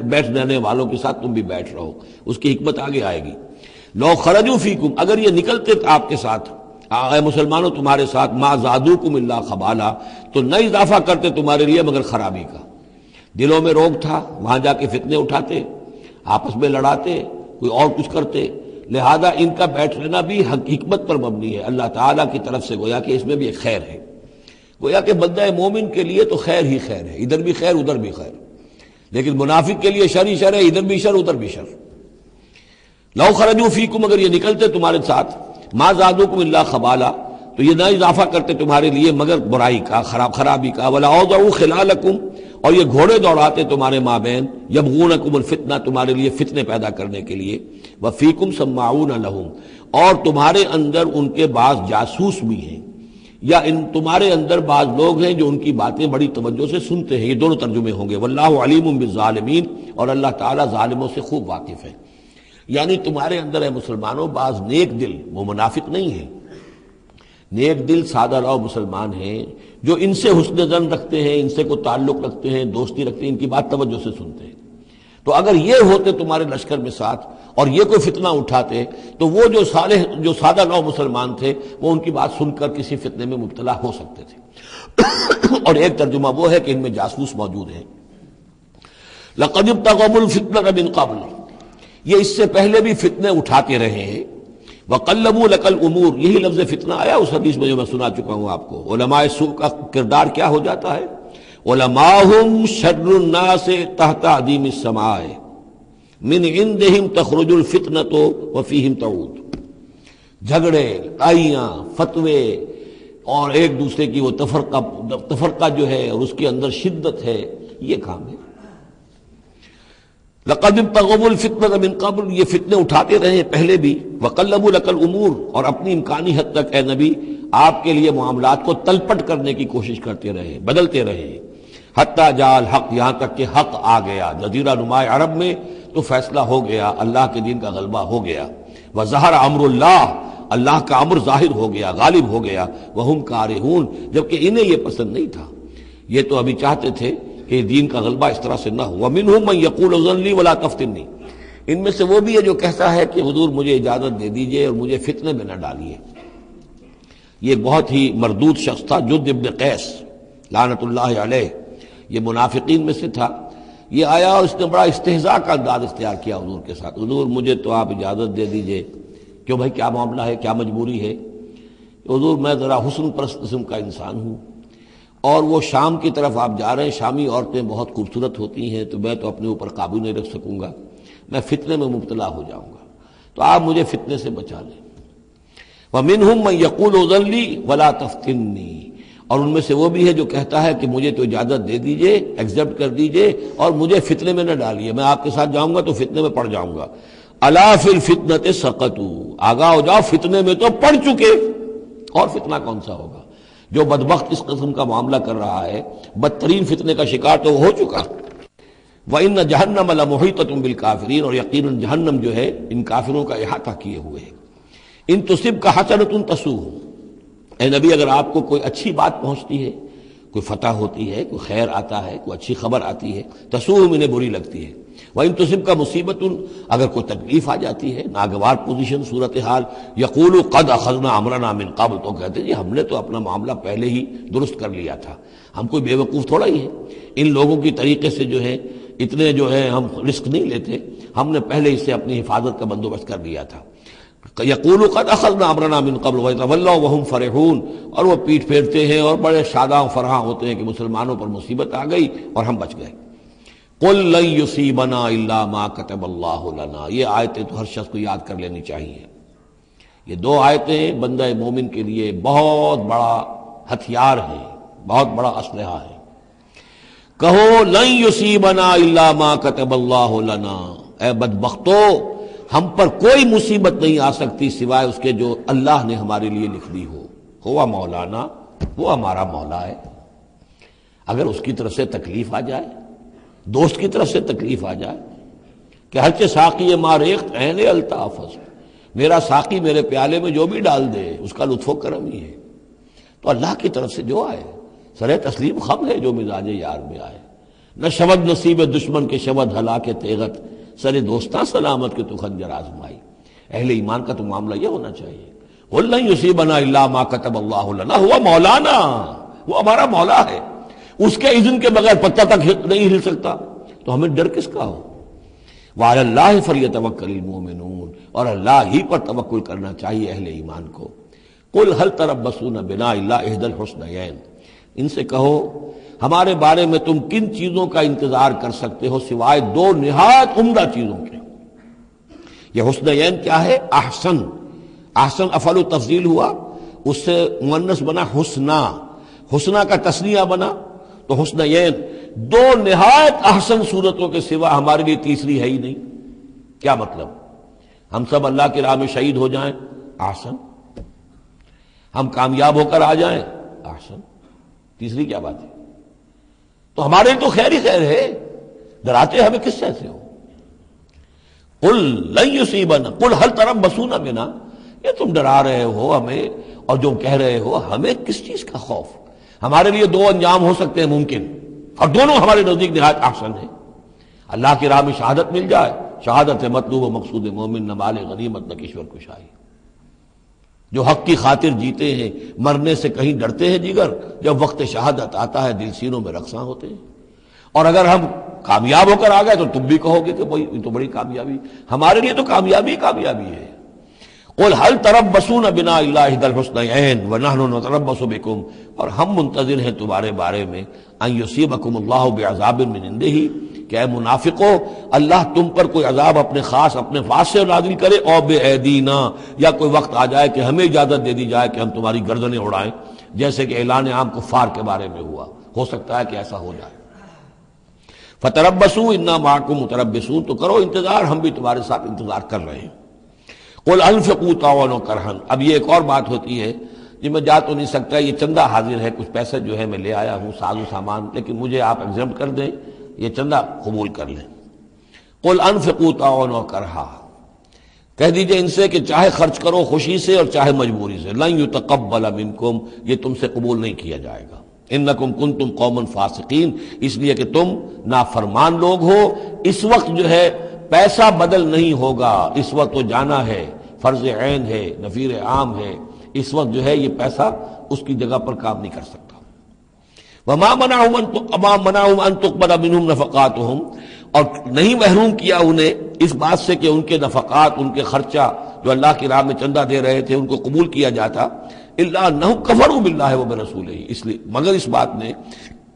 بیٹھ رہنے والوں کے ساتھ تم بھی بیٹھ رہو. اس کی حکمت آگے آئے گی. لو خرجوا فیکم، اگر یہ نکلتے آپ کے ساتھ، اے مسلمانوں تمہارے ساتھ، ما زادوکم الا خبالا، تو نہ اضافہ کرتے تمہارے لیے مگر خرابی کا. دلوں میں روگ تھا، وہاں جا کے فتنے اٹھاتے، آپس میں لڑاتے، کوئی اور کچھ کرتے. لہذا ان کا بیٹھ رہنا بھی حکمت پر مبنی ہے، اللہ تعالیٰ کی طرف سے، گویا کہ اس میں بھی ایک خیر ہے. گویا کہ بندہ مومن کے لیے تو خیر ہی خیر ہے، ادھر بھی خیر ادھر بھی خیر. لیکن منافق کے لیے شر ہی شر ہے، ادھر بھی شر ادھر بھی شر. لو خرجوا فیکم، اگر یہ نکلتے تمہارے ساتھ، ما زادوکم الا خبالا، تو یہ نہ اضافہ کرتے تمہارے لیے مگر برائی کا، خرابی کا. ولا اوضعوا خلالکم، اور یہ گھوڑے دوڑاتے تمہارے مابین، یبغونکم الفتنہ، تمہارے لیے فتنے پیدا کرنے کے لیے. وفیکم سماعون لہم، اور تمہارے اندر ان کے بعض جاسوس بھی ہیں، یا تمہارے اندر بعض لوگ ہیں جو ان کی باتیں بڑی توجہ سے سنتے ہیں. یہ دونوں ترجمے ہوں گے. واللہ علیم بالظالمین، اور اللہ تعالیٰ ظالموں سے خوب واقف ہے. یعنی تمہارے اندر ہے مسلمانوں بعض نیک دل، وہ منافق نہیں ہیں، نیک دل سادہ رو مسلمان ہیں جو ان سے حسن ظن رکھتے ہیں، ان سے کوئی تعلق رکھتے ہیں، دوستی رکھتے ہیں، ان کی بات توجہ سے سنتے ہیں. تو اگر یہ ہوتے تمہارے لشکر میں ساتھ اور یہ کوئی فتنہ اٹھاتے، تو وہ جو صالح، جو سادہ رو مسلمان تھے، وہ ان کی بات سن کر کسی فتنے میں مبتلا ہو سکتے تھے. اور ایک ترجمہ وہ ہے کہ ان میں جاسوس موجود ہیں. لقد ابتغوا الفتنة من قبل، یہ اس سے پہلے بھی فتنے اٹھاتے رہے ہیں. وقلبوا لك الامور، یہی لفظ فتنہ آیا اس حدیث میں جو میں سنا چکا ہوں آپ کو. علماء سوء کا کردار کیا ہو جاتا ہے؟ علماءہم شر الناس تحت عدیم السماء من عندہم تخرج الفتنة وفیہم تعود. جھگڑے، لڑائیاں، فتوے، اور ایک دوسرے کی وہ تفرقہ جو ہے اور اس کے اندر شدت ہے، یہ کام ہے. لقد ابتغوا الفتنة من قبل، یہ فتنے اٹھاتے رہے پہلے بھی. وقلبوا لك الامور، اور اپنی امکانی حد تک اے نبی آپ کے لیے معاملات کو تلپٹ کرنے کی کوشش کرتے رہے، بدلتے رہے. حتی جاء الحق، یہاں تک کہ حق آ گیا. جزیرہ نماء عرب میں تو فیصلہ ہو گیا، اللہ کے دین کا غلبہ ہو گیا. وظہر امر اللہ، اللہ کا امر ظاہر ہو گیا، غالب ہو گیا. وہم کارہون، جبکہ انہیں یہ پسند نہیں تھا. یہ تو ابھی چاہتے تھے کہ دین کا غلبہ اس طرح سے نہ ہو. ومنہم من یقول اذن لی ولا تفتنی، ان میں سے وہ بھی ہے جو کہتا ہے کہ حضور مجھے اجازت دے دیجئے اور مجھے فتنے میں نہ ڈالیے. یہ بہت ہی مردود شخص تھا، جد ابن قیس لعنت اللہ علیہ، یہ منافقین میں سے تھا. یہ آیا اور اس نے بڑا استہزاء کا انداز اختیار کیا حضور کے ساتھ. حضور مجھے تو آپ اجازت دے دیجئے. کیوں بھائی، کیا معاملہ ہے، کیا مجبوری ہے؟ حضور میں ذرا حسن پرست قسم کا انسان ہوں، اور وہ شام کی طرف آپ جا رہے ہیں، شامی عورتیں بہت خوبصورت ہوتی ہیں، تو میں تو اپنے اوپر قابو نہیں رکھ سکوں گا، میں فتنے میں مبتلا ہو جاؤں گا، تو آپ مجھے فتنے سے بچا لیں. وَمِنْهُمْ مَنْ يَقُولُ اذن لِّي وَلَا تَفْتِنِّي، اور ان میں سے وہ بھی ہے جو کہتا ہے کہ مجھے تو اجازت دے دیجئے، ایکسپٹ کر دیجئے، اور مجھے فتنے میں نہ ڈالیے، میں آپ کے ساتھ جاؤں گا تو فتنے میں پڑ جاؤں گا. أَلَا فِي الْفِتْنَةِ سَقَطُوا، آگاہ ہو جاؤ، فتنے میں تو پڑ چکے، اور فتنہ کون سا ہوگا؟ جو بدبخت اس قسم کا معاملہ کر رہا ہے، بدترین فتنے کا شکار تو ہو چکا. وَإِنَّ جَهَنَّمَ لَمُحِيطَةٌ بِالْكَافِرِينَ، اور یقیناً جہنم جو ہے ان کافروں کا احاطہ کیے ہوئے ہے. ان تصبک حسنۃ تسوء، اے نبی اگر آپ کو کوئی اچھی بات پہنچتی ہے، کوئی فتح ہوتی ہے، کوئی خیر آتا ہے، کوئی اچھی خبر آتی ہے، تسوء انہیں بری لگتی ہے. وَإِن تُصِبْكَ مُصِيبَةٌ، اگر کوئی تکلیف آ جاتی ہے، ناگوار پوزیشن، صورتحال، يَقُولُ قَدْ أَخَذْنَا أَمْرَنَا مِنْ قَبْلُ، تو کہتے ہیں جی ہم نے تو اپنا معاملہ پہلے ہی درست کر لیا تھا، ہم کوئی بے وقوف تھوڑا ہی ہے، ان لوگوں کی طریقے سے جو ہے اتنے جو ہے ہم رسک نہیں لیتے، ہم نے پہلے اس سے اپنی حفاظت کا بندوبست کر لیا تھا. یقول قد اخذنا امرنا من قبل ویتولوا وهم فرحون، اور وہ پیٹھ پھیرتے ہیں اور بڑے شاداں فرحاں ہوتے ہیں کہ مسلمانوں پر مصیبت آ گئی اور ہم بچ گئے. قل لن یصیبنا الا ما كتب اللہ لنا، یہ آیتیں تو ہر شخص کو یاد کر لینی چاہیے. یہ دو آیتیں بندہ مومن کے لیے بہت بڑا ہتھیار ہیں، بہت بڑا اسلحہ ہے. کہو لن یصیبنا الا ما كتب اللہ لنا، اے بدبختو ہم پر کوئی مصیبت نہیں آ سکتی سوائے اس کے جو اللہ نے ہمارے لیے لکھ دی ہو. ہوا مولانا، وہ ہمارا مولا ہے. اگر اس کی طرف سے تکلیف آ جائے، دوست کی طرف سے تکلیف آ جائے، کہ ہرچہ ساقی ما ریخت عین الطاف، میرا ساقی میرے پیالے میں جو بھی ڈال دے اس کا لطف و کرم ہی ہے۔ تو اللہ کی طرف سے جو آئے سر تسلیم خم ہے جو مزاج یار میں آئے، نہ شود نصیب دشمن کے شود ہلاک تیغت، سر دوستاں سلامت کے تو خنجر آزمائی۔ اہل ایمان کا تو معاملہ یہ ہونا چاہیے، قل لن یصیبنا الا ما کتب اللہ لنا هو مولانا، وہ ہمارا مولا ہے، اس کے اذن کے بغیر پتہ تک نہیں ہل سکتا، تو ہمیں ڈر کس کا ہو؟ وعلی اللہ فلیتوکل المؤمنون، اور اللہ ہی پر توکل کرنا چاہیے اہل ایمان کو۔ قل هل تربصون بنا الا احدى الحسنيين، ان سے کہو ہمارے بارے میں تم کن چیزوں کا انتظار کر سکتے ہو سوائے دو نہایت عمدہ چیزوں کے۔ یہ حسنین کیا ہے؟ احسن، احسن افعل تفضیل ہوا، اس سے مؤنث بنا حسنا، حسنا کا تثنیہ بنا تو حسنین، دو نہایت احسن صورتوں کے سوا ہمارے لیے تیسری ہے ہی نہیں۔ کیا مطلب؟ ہم سب اللہ کی راہ میں شہید ہو جائیں، احسن، ہم کامیاب ہو کر آ جائیں، احسن، تیسری کیا بات ہے؟ تو ہمارے لیے تو خیر ہی خیر ہے، ڈراتے ہمیں کس سے ہو؟ قل لن یصیبنا، قل هل تربصون بنا، یہ تم ڈرا رہے ہو ہمیں اور جو کہہ رہے ہو ہمیں کس چیز کا خوف؟ ہمارے لیے دو انجام ہو سکتے ہیں ممکن، اور دونوں ہمارے نزدیک نہایت احسن ہے۔ اللہ کی راہ میں شہادت مل جائے، شہادت مطلوب و مقصود مومن، نہ مال غنیمت نہ کشور کشائی۔ جو حق کی خاطر جیتے ہیں مرنے سے کہیں ڈرتے ہیں جگر، جب وقت شہادت آتا ہے دل سینوں میں رقصاں ہوتے ہیں۔ اور اگر ہم کامیاب ہو کر آ گئے تو تم بھی کہو گے کہ بھائی یہ تو بڑی کامیابی، ہمارے لیے تو کامیابی کامیابی ہے۔ قل هل تربصون بنا الا احدى الحسنيين ونحن نتربص بكم، اور ہم منتظر ہیں تمہارے بارے میں ان یصیبکم اللہ بعذاب من عنده، کہ اے منافقو اللہ تم پر کوئی عذاب اپنے خاص اپنے پاس سے نازل کرے، او بأیدینا، یا کوئی وقت آ جائے کہ ہمیں اجازت دے دی جائے کہ ہم تمہاری گردنیں اڑائیں، جیسے کہ اعلان عام کفار کے بارے میں ہوا، ہو سکتا ہے کہ ایسا ہو جائے۔ فتربصوا انا معکم متربصون، تو کرو انتظار، ہم بھی تمہارے ساتھ انتظار کر رہے ہیں۔ قل انفقوا طوعا وكرها، اب یہ ایک اور بات ہوتی ہے جی میں جا تو نہیں سکتا، یہ چندہ حاضر ہے، کچھ پیسے جو ہے میں لے آیا ہوں ساز و سامان، لیکن مجھے آپ ایگزمپٹ کر دیں، یہ چندہ قبول کر لیں۔ قل انفقوا طوعا وكرها، کہہ دیجئے ان سے کہ چاہے خرچ کرو خوشی سے اور چاہے مجبوری سے، لن يتقبل منکم، یہ تم سے قبول نہیں کیا جائے گا، انکم کنتم قوما فاسقین، اس لیے کہ تم نافرمان لوگ ہو۔ اس وقت جو ہے پیسہ بدل نہیں ہوگا، اس وقت تو جانا ہے، فرض عین ہے، نفیر عام ہے، اس وقت جو ہے یہ پیسہ اس کی جگہ پر کام نہیں کر سکتا۔ وما منعهم ان تقبل منهم نفقاتهم، اور نہیں محروم کیا انہیں اس بات سے کہ ان کے نفقات، ان کے خرچہ جو اللہ کی راہ میں چندہ دے رہے تھے ان کو قبول کیا جاتا، الا انهم كفروا بالله وبرسوله، اس لیے مگر اس بات نے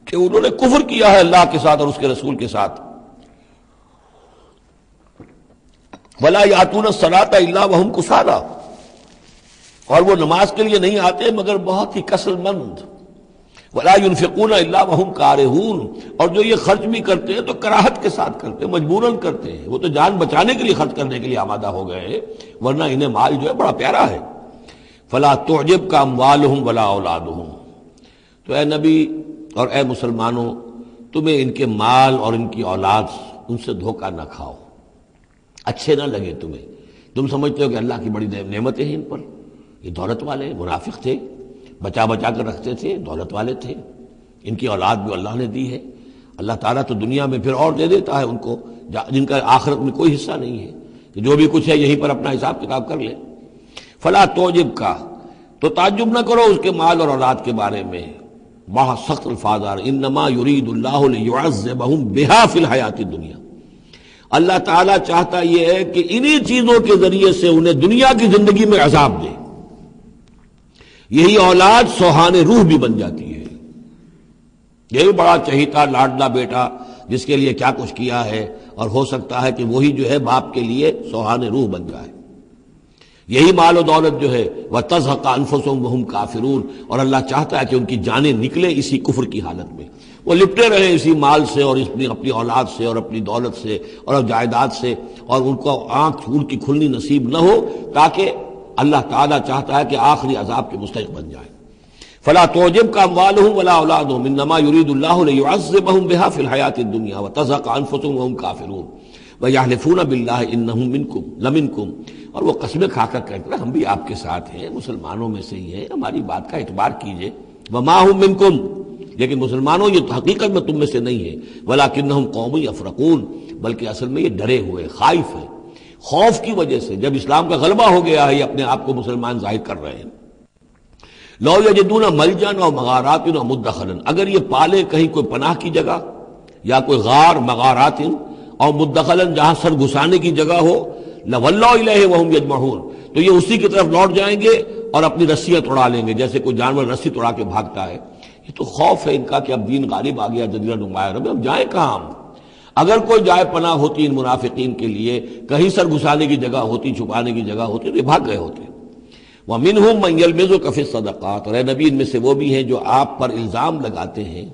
کہ انہوں نے کفر کیا ہے اللہ کے ساتھ اور اس کے رسول کے ساتھ۔ ولا یاتون الصلاۃ الا وهم کسالى، اور وہ نماز کے لیے نہیں آتے مگر بہت ہی کسل مند۔ ولا ينفقون الا وهم کارہون، اور جو یہ خرچ بھی کرتے ہیں تو کراہت کے ساتھ کرتے ہیں، مجبوراً کرتے ہیں، وہ تو جان بچانے کے لیے خرچ کرنے کے لیے آمادہ ہو گئے ہیں، ورنہ انہیں مال جو ہے بڑا پیارا ہے۔ فلا تعجبک اموالهم ولا اولادهم، تو اے نبی اور اے مسلمانوں تمہیں ان کے مال اور ان کی اولاد ان سے دھوکہ نہ کھاؤ، اچھے نہ لگے تمہیں، تم سمجھتے ہو کہ اللہ کی بڑی نعمتیں ہیں ان پر، یہ دولت والے منافق تھے، بچا بچا کر رکھتے تھے، دولت والے تھے، ان کی اولاد بھی اللہ نے دی ہے، اللہ تعالیٰ تو دنیا میں پھر اور دے دیتا ہے ان کو جن کا آخرت میں کوئی حصہ نہیں ہے، کہ جو بھی کچھ ہے یہیں پر اپنا حساب کتاب کر لے۔ فلا تعجب کا، تو تعجب نہ کرو اس کے مال اور اولاد کے بارے میں، بہت سخت الفاظ آ رہے، انما یرید اللہ لیعذبہم بہا فی الحیات الدنیا، اللہ تعالیٰ چاہتا یہ ہے کہ انہی چیزوں کے ذریعے سے انہیں دنیا کی زندگی میں عذاب دے۔ یہی اولاد سوہان روح بھی بن جاتی ہے، یہی بڑا چہیتا لاڈلا بیٹا جس کے لیے کیا کچھ کیا ہے، اور ہو سکتا ہے کہ وہی جو ہے باپ کے لیے سوہان روح بن جائے۔ یہی مال و دولت جو ہے وَتَزْهَقَ أَنفُسُهُمْ وَهُمْ كَافِرُونَ، اور اللہ چاہتا ہے کہ ان کی جانیں نکلے اسی کفر کی حالت میں، وہ لپٹے رہے اسی مال سے اور اپنی اولاد سے اور اپنی دولت سے اور جائیداد سے، اور ان کو آنکھ ان کی کھلنی نصیب نہ ہو، تاکہ اللہ تعالیٰ چاہتا ہے کہ آخری عذاب کے مستحق بن جائے۔ فلا تعجبک اموالهم ولا اولادهم انما يريد الله ليعذبهم بها في الحیات الدنیا وتزهق انفسهم وهم كافرون وَيَحْلِفُونَ بِاللَّهِ إِنَّهُم مِّنكُم لَمِنكُم، اور وہ قسمیں کھا کر کہتے ہیں ہم بھی آپ کے ساتھ ہیں، مسلمانوں میں سے ہی ہیں، ہماری بات کا اعتبار کیجئے. وَمَا هُم مِّنكُم، لیکن مسلمانوں یہ حقیقت میں تم میں سے نہیں ہے. وَلَٰكِنَّهُمْ قَوْمٌ يَفْرَقُونَ، بلکہ اصل میں یہ ڈرے ہوئے خائف ہیں، خوف کی وجہ سے جب اسلام کا غلبہ ہو گیا ہے یہ اپنے آپ کو مسلمان ظاہر کر رہے ہیں. لَوْ يَجِدُونَ مَلْجَأً أَوْ مَغَارَاتٍ أَوْ مُدَّخَلًا، اگر یہ پالے کہیں کوئی پناہ کی جگہ یا کوئی غار مغارات اور مدخلاً جہاں سر گھسانے کی جگہ ہو، لَوَلَّوْا إِلَيْهِ وَهُمْ يَجْمَعُونَ، تو یہ اسی کی طرف لوٹ جائیں گے اور اپنی رسیاں توڑا لیں گے جیسے کوئی جانور رسی توڑا کے بھاگتا ہے. یہ تو خوف ہے ان کا کہ اب دین غالب آ گیا جزیرہ نما عرب میں، اب جائیں کہاں ہم؟ اگر کوئی جائے پناہ ہوتی ان منافقین کے لیے، کہیں سر گھسانے کی جگہ ہوتی، چھپانے کی جگہ ہوتی تو یہ بھاگ گئے ہوتے. وَمِنْهُمْ مَنْ يَلْمِزُكَ فِي الصَّدَقَاتِ، اور اے نبی ان میں سے وہ بھی ہیں جو آپ پر الزام لگاتے ہیں،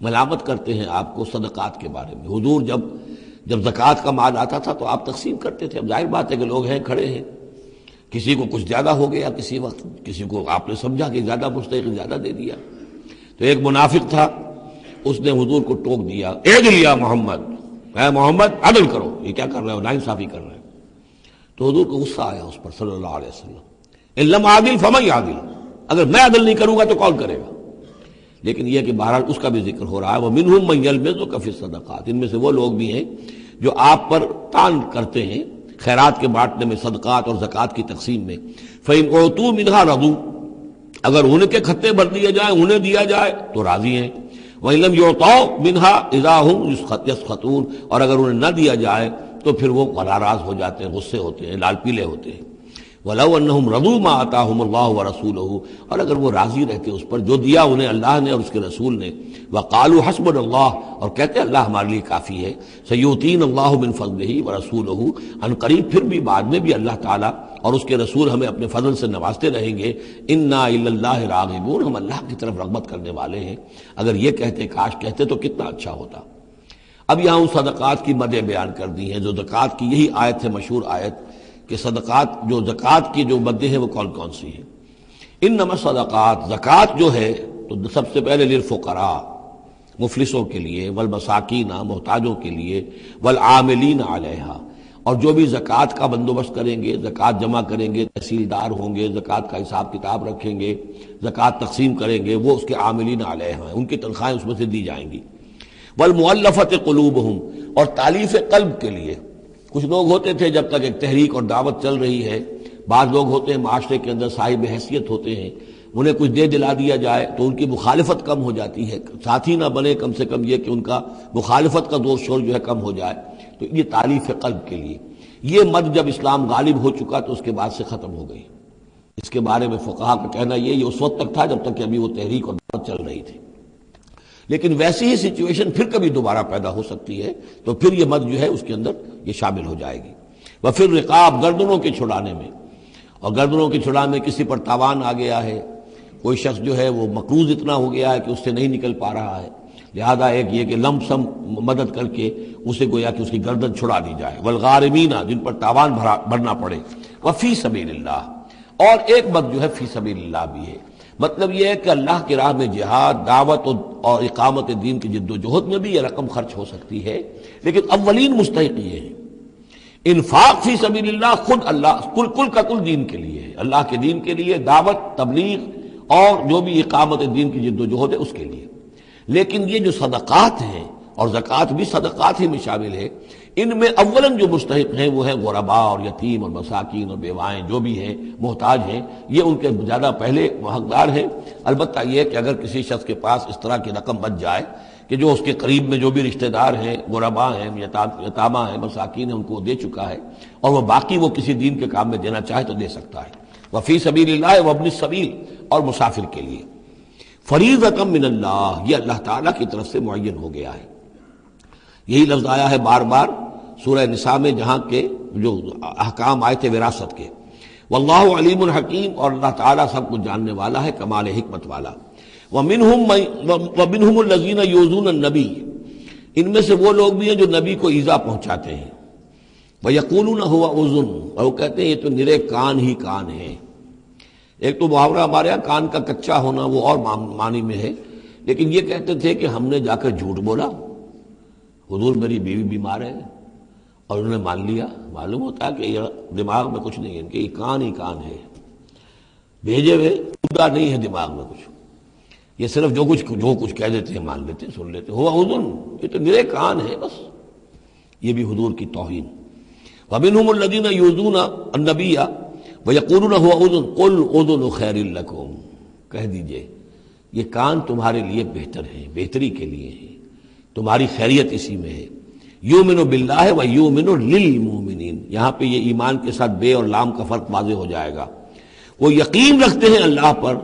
ملامت کرتے ہیں آپ کو صدقات کے بارے میں. حضور جب زکوٰۃ کا مال آتا تھا تو آپ تقسیم کرتے تھے. اب ظاہر بات ہے کہ لوگ ہیں کھڑے ہیں، کسی کو کچھ زیادہ ہو گیا کسی وقت، کسی کو آپ نے سمجھا کہ زیادہ مستحق زیادہ دے دیا. تو ایک منافق تھا، اس نے حضور کو ٹوک دیا، عدل یا محمد، اے محمد عدل کرو، یہ کیا کر رہے ہو، ناانصافی کر رہے ہو. تو حضور کو غصہ آیا اس پر صلی اللہ علیہ وسلم، ان لم عادل فمن عادل، اگر میں عدل نہیں کروں گا تو کون کرے گا. لیکن یہ کہ بہرحال اس کا بھی ذکر ہو رہا ہے. وَمِنْهُمْ مَنْ يَلْمِزُكَ فِي الصَّدَقَاتِ، ان میں سے وہ لوگ بھی ہیں جو آپ پر تان کرتے ہیں خیرات کے بانٹنے میں، صدقات اور زکوٰۃ کی تقسیم میں. فَإِنْ أُعْطُوا مِنْهَا رَضُوا، اگر ان کے کھتے بھر دیے جائیں، انہیں دیا جائے تو راضی ہیں. وَإِنْ لَمْ يُعْطَوْا مِنْهَا إِذَا هُمْ يَسْخَطُونَ، اور اگر انہیں نہ دیا جائے تو پھر وہ ناراض ہو جاتے ہیں، غصے ہوتے ہیں، لال پیلے ہوتے ہیں. وَلَوْ أَنَّهُمْ رَضُوا مَا آتَاهُمُ اللَّهُ وَرَسُولُهُ، اور اگر وہ راضی رہتے اس پر جو دیا انہیں اللہ نے اور اس کے رسول نے. وَقَالُوا حَسْبُنَا اللَّهُ، اور کہتے اللہ ہمارے لیے کافی ہے. سَيُؤْتِينَ اللَّهُ مِنْ فَضْلِهِ وَرَسُولُهُ، ان قریب پھر بھی بعد میں بھی اللہ تعالیٰ اور اس کے رسول ہمیں اپنے فضل سے نوازتے رہیں گے. اِنَّا إِلَى اللَّهِ رَاغِبُونَ، ہم اللہ کی طرف رغبت کرنے والے ہیں. اگر یہ کہتے، کاش کہتے تو کتنا اچھا ہوتا. اب یہاں ان صدقات کی مدیں بیان کر دی ہیں جو زکوٰۃ کی، یہی آیت ہے مشہور آیت کہ صدقات جو زکوٰۃ کی جو مدیں ہیں وہ کون کون سی ہیں. انما الصدقات، زکوٰۃ جو ہے تو سب سے پہلے للفقراء، مفلسوں کے لیے، والمساکین، محتاجوں کے لیے، والعاملین علیہا، اور جو بھی زکوٰۃ کا بندوبست کریں گے، زکوٰۃ جمع کریں گے، تحصیلدار ہوں گے، زکوٰۃ کا حساب کتاب رکھیں گے، زکوٰۃ تقسیم کریں گے، وہ اس کے عاملین علیہا ہیں، ان کی تنخواہیں اس میں سے دی جائیں گی. والمؤلفۃ قلوبہم، اور تالیف قلب کے لیے. کچھ لوگ ہوتے تھے جب تک ایک تحریک اور دعوت چل رہی ہے، بعض لوگ ہوتے ہیں معاشرے کے اندر صاحب حیثیت ہوتے ہیں، انہیں کچھ دے دلا دیا جائے تو ان کی مخالفت کم ہو جاتی ہے، ساتھی نہ بنے، کم سے کم یہ کہ ان کا مخالفت کا زور شور جو ہے کم ہو جائے. تو یہ تالیف قلب کے لیے. یہ مد جب اسلام غالب ہو چکا تو اس کے بعد سے ختم ہو گئی. اس کے بارے میں فقہا کا کہنا یہ اس وقت تک تھا جب تک کہ ابھی وہ تحریک اور دعوت چل رہی تھی. لیکن ویسی ہی سچویشن پھر کبھی دوبارہ پیدا ہو سکتی ہے تو پھر یہ مد جو ہے اس کے اندر یہ شامل ہو جائے گی. وفر رقاب، گردنوں کے چھڑانے میں، اور گردنوں کے چھڑانے میں کسی پر تاوان آ گیا ہے، کوئی شخص جو ہے وہ مقروض اتنا ہو گیا ہے کہ اس سے نہیں نکل پا رہا ہے، لہذا ایک یہ کہ لم سم مدد کر کے اسے گویا کہ اس کی گردن چھڑا دی جائے. والغارمین، جن پر تاوان بھرنا پڑے. وفی سبیل اللہ، اور ایک مد جو ہے فی سبیل اللہ بھی ہے. مطلب یہ ہے کہ اللہ کی راہ میں جہاد، دعوت اور اقامت دین کی جد و جہد میں بھی یہ رقم خرچ ہو سکتی ہے، لیکن اولین مستحق یہ ہے. انفاق فی سبیل اللہ خود اللہ کل کا کل دین کے لیے ہے، اللہ کے دین کے لیے، دعوت، تبلیغ اور جو بھی اقامت دین کی جد و جہد ہے اس کے لیے. لیکن یہ جو صدقات ہیں، اور زکوٰۃ بھی صدقات ہی میں شامل ہے، ان میں اولاً جو مستحق ہیں وہ ہیں غرباء اور یتیم اور مساکین اور بیوائیں، جو بھی ہیں محتاج ہیں، یہ ان کے زیادہ پہلے حقدار ہیں. البتہ یہ کہ اگر کسی شخص کے پاس اس طرح کی رقم بچ جائے کہ جو اس کے قریب میں جو بھی رشتہ دار ہیں، غرباء ہیں، یتامہ ہیں، مساکین ہیں، ان کو دے چکا ہے، اور وہ باقی وہ کسی دین کے کام میں دینا چاہے تو دے سکتا ہے. وفی سبیل اللہ وابن السبیل، اور مسافر کے لیے. فریضۃ من اللہ، یہ اللہ تعالیٰ کی طرف سے معین ہو گیا ہے. یہی لفظ آیا ہے بار بار سورہ نساء میں جہاں کے جو احکام آئے تھے وراثت کے. واللہ علیم الحکیم، اور اللہ تعالیٰ سب کچھ جاننے والا ہے، کمال حکمت والا. ومنہم الذین یؤذون النبی، ان میں سے وہ لوگ بھی ہیں جو نبی کو ایذا پہنچاتے ہیں. ویقولون هو اذن، اور وہ کہتے ہیں یہ تو نرے کان ہی کان ہیں. ایک تو محاورہ ہمارے یہاں کان کا کچا ہونا وہ اور معنی میں ہے، لیکن یہ کہتے تھے کہ ہم نے جا کر جھوٹ بولا، حضور میری بیوی بیمار ہے، اور انہوں نے مان لیا. معلوم ہوتا ہے کہ یہ دماغ میں کچھ نہیں ہے ان کے، یہ کان ہی کان ہے، بھیجے ہوئے خدا نہیں ہے دماغ میں کچھ. یہ صرف جو کچھ کہہ دیتے ہیں مان لیتے ہیں، سن لیتے ہیں. ہوا اذن، یہ تو نرے کان ہے بس. یہ بھی حضور کی توہین. وَمِنْهُمُ الَّذِينَ يُؤْذُونَ النَّبِيَّ وَيَقُولُونَ هُوَ أُذُنٌ قُلْ أُذُنُ خَيْرٌ لَكُمْ. کہہ دیجئے یہ کان تمہارے لیے بہتر ہیں، بہتری کے لیے ہیں، تمہاری خیریت اسی میں ہے. یؤمن باللہ ویؤمن للمؤمنین. یہاں پہ یہ ایمان کے ساتھ بے اور لام کا فرق واضح ہو جائے گا. وہ یقین رکھتے ہیں اللہ پر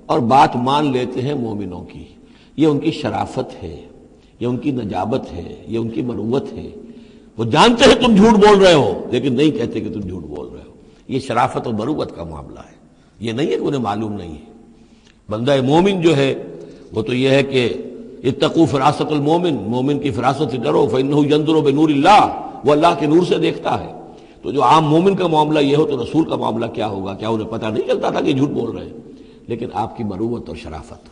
اور بات مان لیتے ہیں مومنوں کی. یہ ان کی شرافت ہے، یہ ان کی نجابت ہے، یہ ان کی مروت ہے. وہ جانتے ہیں تم جھوٹ بول رہے ہو لیکن نہیں کہتے کہ تم جھوٹ بول رہے ہو. یہ شرافت اور مروت کا معاملہ ہے. یہ نہیں ہے کہ انہیں معلوم نہیں ہے. بندہ مومن جو ہے وہ تو یہ ہے کہ اتقوا فراست المومن، مومن کی فراست سے ڈرو، فإنہ ينظر بنور اللہ، وہ اللہ کے نور سے دیکھتا ہے. تو جو عام مومن کا معاملہ یہ ہو تو رسول کا معاملہ کیا ہوگا؟ کیا انہیں پتہ نہیں چلتا تھا کہ جھوٹ بول رہے ہیں؟ لیکن آپ کی مروت اور شرافت.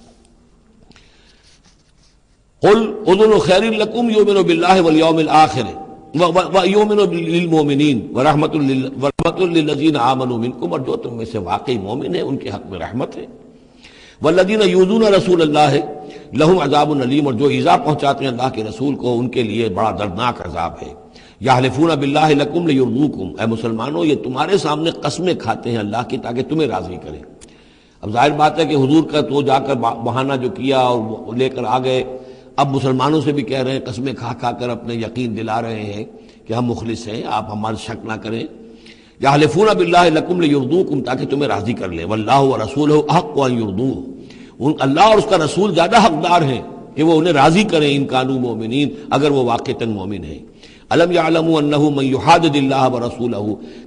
قل اذن خیر لکم یؤمن باللہ والیوم الآخر ویؤمن للمؤمنین ورحمۃ للذین آمنوا منکم. اور جو تم میں سے واقعی مومن ہیں ان کے حق میں رحمت ہے. والذین یؤذون رسول اللہ لہم عذاب علیم. اور جو ایذا پہنچاتے ہیں اللہ کے رسول کو ان کے لیے بڑا دردناک عذاب ہے. یحلفون باللہ لکم لیرضوکم. اے مسلمانوں یہ تمہارے سامنے قسمیں کھاتے ہیں اللہ کی تاکہ تمہیں راضی کریں. اب ظاہر بات ہے کہ حضور کا تو جا کر بہانہ جو کیا اور لے کر آ گئے، اب مسلمانوں سے بھی کہہ رہے ہیں، قسمیں کھا کھا کر اپنے یقین دلا رہے ہیں کہ ہم مخلص ہیں، آپ ہمارے شک نہ کریں. یحلفون باللہ لکم لیرضوکم، تاکہ تمہیں راضی کر لیں. واللہ ورسولہ احق ان یرضوہ. اللہ اور اس کا رسول زیادہ حقدار ہیں کہ وہ انہیں راضی کریں ان کانوا مومنین، اگر وہ واقعتاً مومن ہیں. الم یعلموا انہ من یحادد اللہ ورسولہ.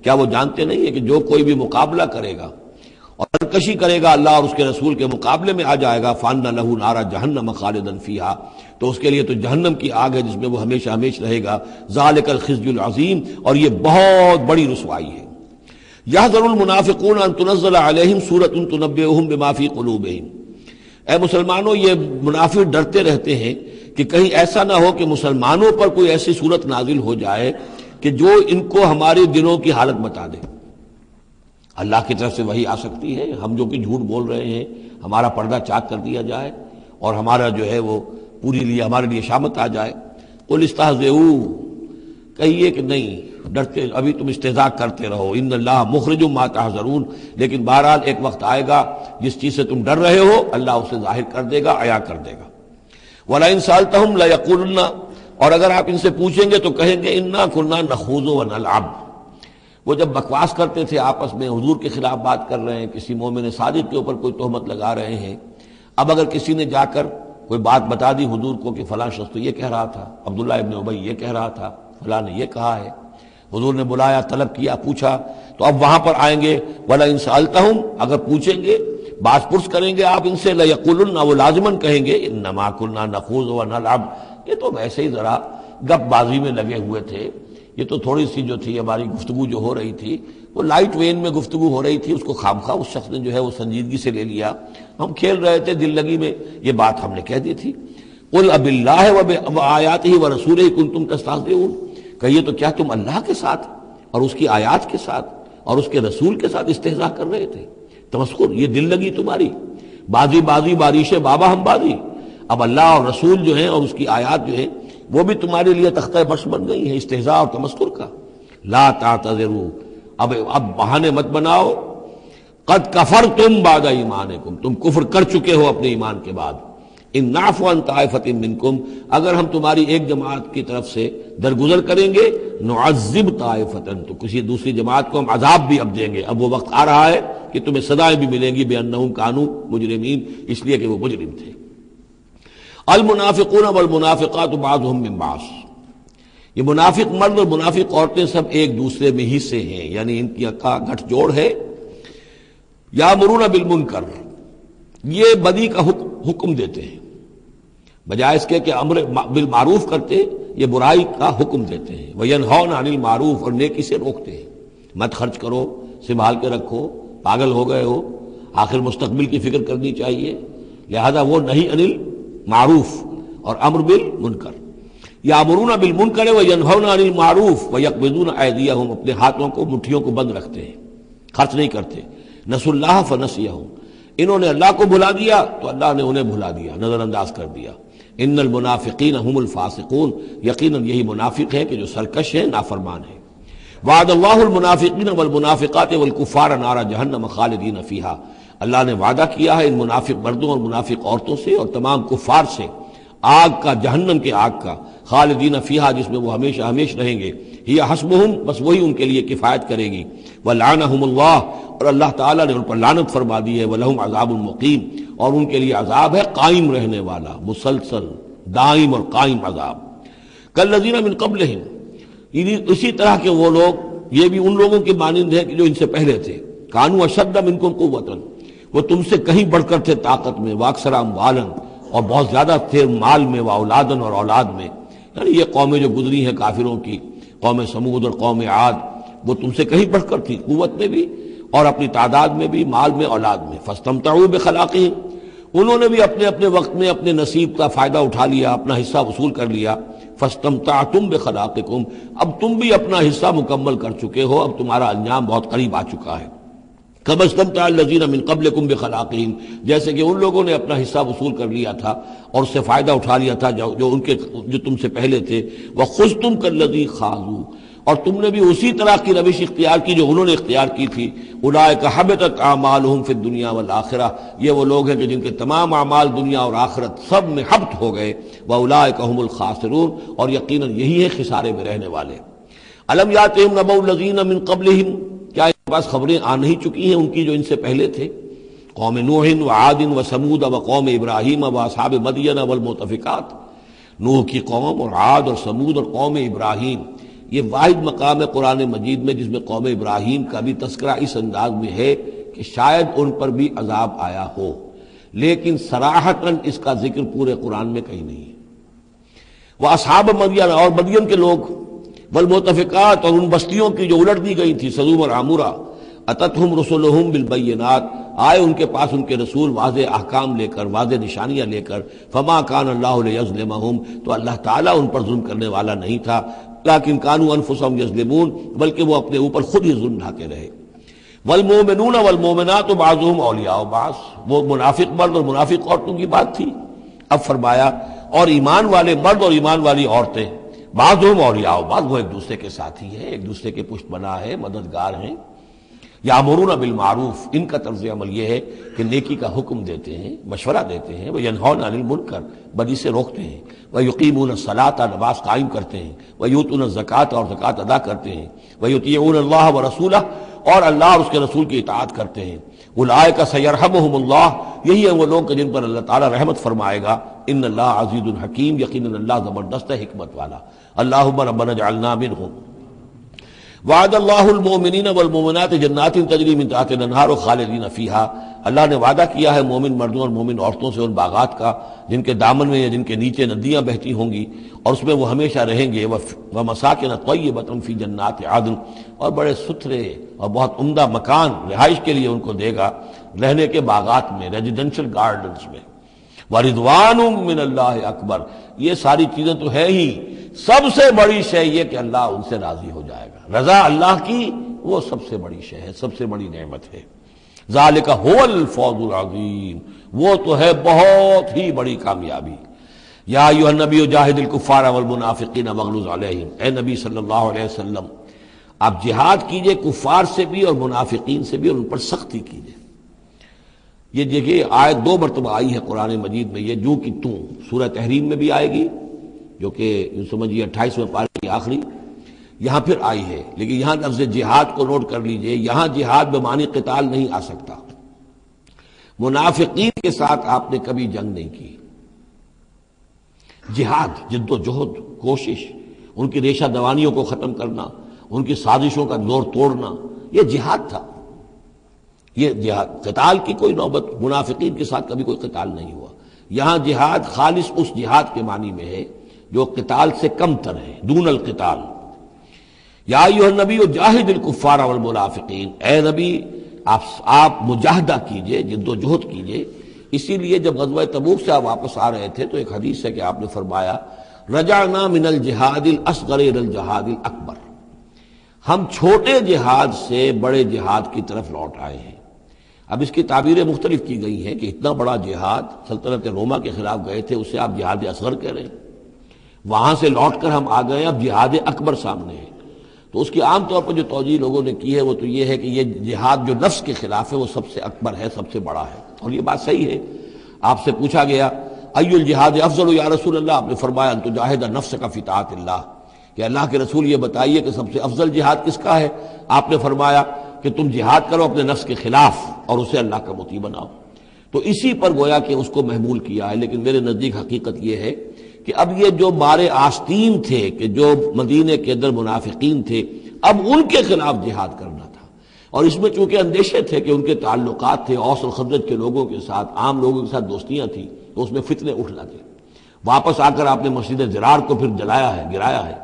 کیا وہ جانتے نہیں ہے کہ جو کوئی بھی مقابلہ کرے گا اور سرکشی کرے گا اللہ اور اس کے رسول کے مقابلے میں آ جائے گا، فان لہ نار جہنم خالدا فیہا، تو اس کے لیے تو جہنم کی آگ ہے جس میں وہ ہمیشہ ہمیشہ رہے گا. ذالک الخزي العظیم. اور یہ بہت بڑی رسوائی ہے. یحذر المنافقون ان تنزل علیہم سورۃ تنبئہم بما فی قلوبہم. اے مسلمانوں یہ منافق ڈرتے رہتے ہیں کہ کہیں ایسا نہ ہو کہ مسلمانوں پر کوئی ایسی صورت نازل ہو جائے کہ جو ان کو ہمارے دلوں کی حالت بتا دے. اللہ کی طرف سے وحی آ سکتی ہے، ہم جو کہ جھوٹ بول رہے ہیں ہمارا پردہ چاک کر دیا جائے اور ہمارا جو ہے وہ ہمارے لیے شامت آ جائے. قل استہزئوا، کہیے کہ نہیں ڈرتے، ابھی تم استہزاء کرتے رہو. ان اللہ مخرج ما تحذرون. لیکن بہرحال ایک وقت آئے گا جس چیز سے تم ڈر رہے ہو اللہ اسے ظاہر کر دے گا، عیا کر دے گا. وَلَئِن سَأَلْتَهُمْ لَيَقُولُنَّ. اور اگر آپ ان سے پوچھیں گے تو کہیں گے اِنَّا كُنَّا نَخُوضُ وَنَلْعَبُ. وہ جب بکواس کرتے تھے آپس میں، حضور کے خلاف بات کر رہے ہیں، کسی مومن صادق کے اوپر کوئی تہمت لگا رہے ہیں. اب اگر کسی نے جا کر کوئی بات بتا دی حضور کو کہ فلاں شخص تو یہ کہہ رہا تھا، عبداللہ ابن ابی یہ کہہ رہا تھا، فلاں نے یہ کہا ہے، حضور نے بلایا، طلب کیا، پوچھا، تو اب وہاں پر آئیں گے. وَلَئِن سَأَلْتَهُمْ، اگر پوچھیں گے، بات پرس کریں گے آپ ان سے، لَيَقُولُنَّ، وہ لازماً کہیں گے اِنَّمَا كُنَّا نَخُوضُ وَنَلْعَبُ. یہ تو ویسے ہی ذرا گپ بازی میں لگے ہوئے تھے، یہ تو تھوڑی سی جو تھی ہماری گفتگو جو ہو رہی تھی وہ لائٹ وین میں گفتگو ہو رہی تھی، اس کو خامخواہ اس شخص نے جو ہے وہ سنجیدگی سے لے لیا، ہم کھیل رہے تھے دل لگی میں، یہ بات ہم نے کہہ دی تھی. قُلْ أَبِاللَّهِ وَآيَاتِهِ وَرَسُولِهِ كُنتُمْ تَسْتَهْزِئُونَ. کہیے تو کیا تم اللہ کے ساتھ اور اس کی آیات کے ساتھ اور اس کے رسول کے ساتھ استہزاء کر رہے تھے؟ تمسخر، یہ دل لگی تمہاری، بازی بازی بارش بابا ہم بازی. اب اللہ اور رسول جو ہیں اور اس کی آیات جو ہیں وہ بھی تمہارے لیے تختہ برش بن گئی ہیں استہزاء اور تمسخر کا. لا تعتذروا، اب بہانے مت بناؤ. قد کفرتم بعد ایمانکم، تم کفر کر چکے ہو اپنے ایمان کے بعد. ان نعفو عن طائفۃ منکم، اگر ہم تمہاری ایک جماعت کی طرف سے درگزر کریں گے، نعذب طائفۃ، تو کسی دوسری جماعت کو ہم عذاب بھی اب دیں گے. اب وہ وقت آ رہا ہے کہ تمہیں سزائیں بھی ملیں گی، بانہم کانوا مجرمین، اس لیے کہ وہ مجرم تھے. المنافقون والمنافقات بعضهم من بعض. یہ منافق مرد اور منافق عورتیں سب ایک دوسرے میں ہی سے ہیں، یعنی ان کی کا گٹھ جوڑ ہے. یامرون بالمنکر، یہ بدی کا حکم دیتے ہیں، بجائے اس کے کہ امر بالمعروف کرتے یہ برائی کا حکم دیتے ہیں. وینہون عن المعروف، اور نیکی سے روکتے ہیں. مت خرچ کرو، سنبھال کے رکھو، پاگل ہو گئے ہو، آخر مستقبل کی فکر کرنی چاہیے. لہذا وہ نہیں عن المعروف اور امر بالمنکر. یامرون بالمنکر وینہون عن المعروف ویقبضون ایدیہم، اپنے ہاتھوں کو مٹھیوں کو بند رکھتے ہیں، خرچ نہیں کرتے. نسوا اللہ فنسیہم، انہوں نے اللہ کو بھلا دیا تو اللہ نے انہیں بھلا دیا، نظر انداز کر دیا. ان المنافقین هم الفاسقون، یقیناً یہی منافق ہیں کہ جو سرکش ہیں، نافرمان ہیں. وعد اللہ المنافقین والمنافقات والکفار نار جہنم خالدین فیہا، اللہ نے وعدہ کیا ہے ان منافق مردوں اور منافق عورتوں سے اور تمام کفار سے آگ کا، جہنم کے آگ کا، خالدین فیہا، جس میں وہ ہمیشہ ہمیشہ رہیں گے. ہی حسبہم، بس وہی ان کے لیے کفایت کرے گی. ولعنہم اللہ، اور اللہ تعالیٰ نے ان پر لعنت فرما دی ہے. ولہم عذاب مقیم، اور ان کے لیے عذاب ہے قائم رہنے والا، مسلسل دائم اور قائم عذاب. کالذین من قبلہم، اسی طرح کے وہ لوگ، یہ بھی ان لوگوں کے مانند ہیں کہ جو ان سے پہلے تھے. کانوا اشد منکم قوۃ، وہ تم سے کہیں بڑھ کر تھے طاقت میں. واکثر اموالا، اور بہت زیادہ تھے مال میں، واولادن، اور اولاد میں. یعنی یہ قومیں جو گزری ہیں کافروں کی، قوم سمود اور قوم عاد، وہ تم سے کہیں بڑھ کر تھی، قوت میں بھی اور اپنی تعداد میں بھی، مال میں، اولاد میں. فاستمتعوا بخلاقہم، انہوں نے بھی اپنے اپنے وقت میں اپنے نصیب کا فائدہ اٹھا لیا، اپنا حصہ وصول کر لیا. فاستمتعتم بخلاقکم، اب تم بھی اپنا حصہ مکمل کر چکے ہو، اب تمہارا انجام بہت قریب آ چکا ہے. كما استمتع الذين من قبلكم بخلاقهم، جیسے کہ ان لوگوں نے اپنا حصہ وصول کر لیا تھا اور اس سے فائدہ اٹھا لیا تھا جو تم سے پہلے تھے. وخذتم كالذي خاضوا، اور تم نے بھی اسی طرح کی روش اختیار کی جو انہوں نے اختیار کی تھی. اولئک حبطت اعمالهم في الدنيا والآخرة، یہ وہ لوگ ہیں کہ جن کے تمام اعمال دنیا اور آخرت سب میں حبط ہو گئے. واولئک هم الخاسرون، اور یقیناً یہی ہے خسارے میں رہنے والے. الم یاتہم نبأ الذین من قبلہم، کیا ان کے پاس خبریں آ نہیں چکی ہیں ان کی جو ان سے پہلے تھے؟ قوم نوح وعاد وثمود وقوم ابراہیم واصحاب مدین والمؤتفکات. نوح کی قوم اور عاد اور سمود اور قوم ابراہیم، یہ واحد مقام ہے قرآن مجید میں جس میں قوم ابراہیم کا بھی تذکرہ اس انداز میں ہے کہ شاید ان پر بھی عذاب آیا ہو، لیکن صراحتاً اس کا ذکر پورے قرآن میں کہیں نہیں ہے. وہ اصحاب مدین، اور مدین کے لوگ، والمؤتفکات، اور ان بستیوں کی جو الٹ دی گئی تھی، سدوم اور عمورہ. اتتہم رسلہم بالبینات، آئے ان کے پاس ان کے رسول واضح احکام لے کر، واضح نشانیاں لے کر. فما کان اللہ لیظلمہم، تو اللہ تعالیٰ ان پر ظلم کرنے والا نہیں تھا. لیکن کانوا انفسہم یظلمون، بلکہ وہ اپنے اوپر خود ہی ظلم ڈھاتے رہے. والمؤمنون والمؤمنات بعضهم اولیاء بعض، وہ منافق مرد اور منافق عورتوں کی بات تھی. اب فرمایا اور ایمان والے مرد اور ایمان والی عورتیں، بعضهم اولیاء بعض، وہ ایک دوسرے کے ساتھی ہیں، ایک دوسرے کے پشت بنا ہے، مددگار ہیں. یامرون بالمعروف، ان کا طرز عمل یہ ہے کہ نیکی کا حکم دیتے ہیں، مشورہ دیتے ہیں. وینہون عن المنکر، بدی سے روکتے ہیں. ویقیمون الصلاۃ، نماز قائم کرتے ہیں. ویؤتون الزکوٰۃ، اور زکوٰۃ ادا کرتے ہیں. ویطیعون اللہ ورسولہ، اور اللہ اور اس کے رسول کی اطاعت کرتے ہیں. اولئک سیرحمہم اللہ، یہی ہیں وہ لوگ کہ جن پر اللہ تعالیٰ رحمت فرمائے گا. ان اللہ عزیز الحکیم، یقیناً اللہ زبردست ہے، حکمت والا. اللہم ربنا اجعلنا منہم. وعد اللہ المؤمنین والمؤمنات جنات تجری من تحتہا الانہار خالدین فیہا، اللہ نے وعدہ کیا ہے مومن مردوں اور مومن عورتوں سے ان باغات کا جن کے دامن میں یا جن کے نیچے ندیاں بہتی ہوں گی، اور اس میں وہ ہمیشہ رہیں گے. ومساکن طیبۃ فی جنات عدن، اور بڑے ستھرے اور بہت عمدہ مکان رہائش کے لیے ان کو دے گا، رہنے کے باغات میں، ریزیڈینشل گارڈنز میں. وَرِضْوَانٌ مِّنَ اللَّهِ اکبر، یہ ساری چیزیں تو ہے ہی، سب سے بڑی شے یہ کہ اللہ ان سے راضی ہو جائے گا. رضا اللہ کی وہ سب سے بڑی شے ہے، سب سے بڑی نعمت ہے. ذالک هو الفوز العظیم، وہ تو ہے بہت ہی بڑی کامیابی. یا ایھا النبی جاہد الکفار والمنافقین واغلظ علیہم، اے نبی صلی اللہ علیہ وسلم آپ جہاد کیجئے کفار سے بھی اور منافقین سے بھی، اور ان پر سختی کیجئے. یہ دیکھیے آیت 2 مرتبہ آئی ہے قرآن مجید میں، یہ جو کہ توں سورہ تحریم میں بھی آئے گی جو کہ سمجھیے 28ویں پارے کی آخری، یہاں پھر آئی ہے. لیکن یہاں لفظ جہاد کو نوٹ کر لیجئے، یہاں جہاد بمعنی قتال نہیں آ سکتا. منافقین کے ساتھ آپ نے کبھی جنگ نہیں کی. جہاد، جد و جہد، کوشش، ان کی ریشہ دوانیوں کو ختم کرنا، ان کی سازشوں کا زور توڑنا، یہ جہاد تھا. یہ جہاد، قتال کی کوئی نوبت منافقین کے ساتھ کبھی کوئی قتال نہیں ہوا. یہاں جہاد خالص اس جہاد کے معنی میں ہے جو قتال سے کم تر ہے، دون القتال. یا ایھا النبی جاہد الکفار والمنافقین، اے نبی آپ مجاہدہ کیجئے، جد و جہد کیجئے. اسی لیے جب غزوہ تبوک سے آپ واپس آ رہے تھے تو ایک حدیث ہے کہ آپ نے فرمایا رجعنا من الجہاد الاصغر الى الجہاد الاکبر، ہم چھوٹے جہاد سے بڑے جہاد کی طرف لوٹ آئے ہیں۔ اب اس کی تعبیریں مختلف کی گئی ہیں کہ اتنا بڑا جہاد سلطنت روما کے خلاف گئے تھے، اسے آپ جہاد اصغر کہہ رہے ہیں، وہاں سے لوٹ کر ہم آ گئے، اب جہاد اکبر سامنے ہے۔ تو اس کی عام طور پر جو توجیہ لوگوں نے کی ہے وہ تو یہ ہے کہ یہ جہاد جو نفس کے خلاف ہے وہ سب سے اکبر ہے، سب سے بڑا ہے، اور یہ بات صحیح ہے۔ آپ سے پوچھا گیا ای الجہاد افضل یا رسول اللہ، آپ نے فرمایا ان تجاہد نفسک فی طاعت اللہ، کہ اللہ کے رسول یہ بتائیے کہ سب سے افضل جہاد کس کا ہے؟ آپ نے فرمایا کہ تم جہاد کرو اپنے نفس کے خلاف اور اسے اللہ کا مطیع بناؤ۔ تو اسی پر گویا کہ اس کو محمول کیا ہے، لیکن میرے نزدیک حقیقت یہ ہے کہ اب یہ جو مارے آستین تھے، کہ جو مدینے کے اندر منافقین تھے، اب ان کے خلاف جہاد کرنا تھا، اور اس میں چونکہ اندیشے تھے کہ ان کے تعلقات تھے اوس اور خزرج کے لوگوں کے ساتھ، عام لوگوں کے ساتھ دوستیاں تھیں، تو اس میں فتنے اٹھ لگے۔ واپس آ کر آپ نے مسجد زرار کو پھر جلایا ہے، گرایا ہے،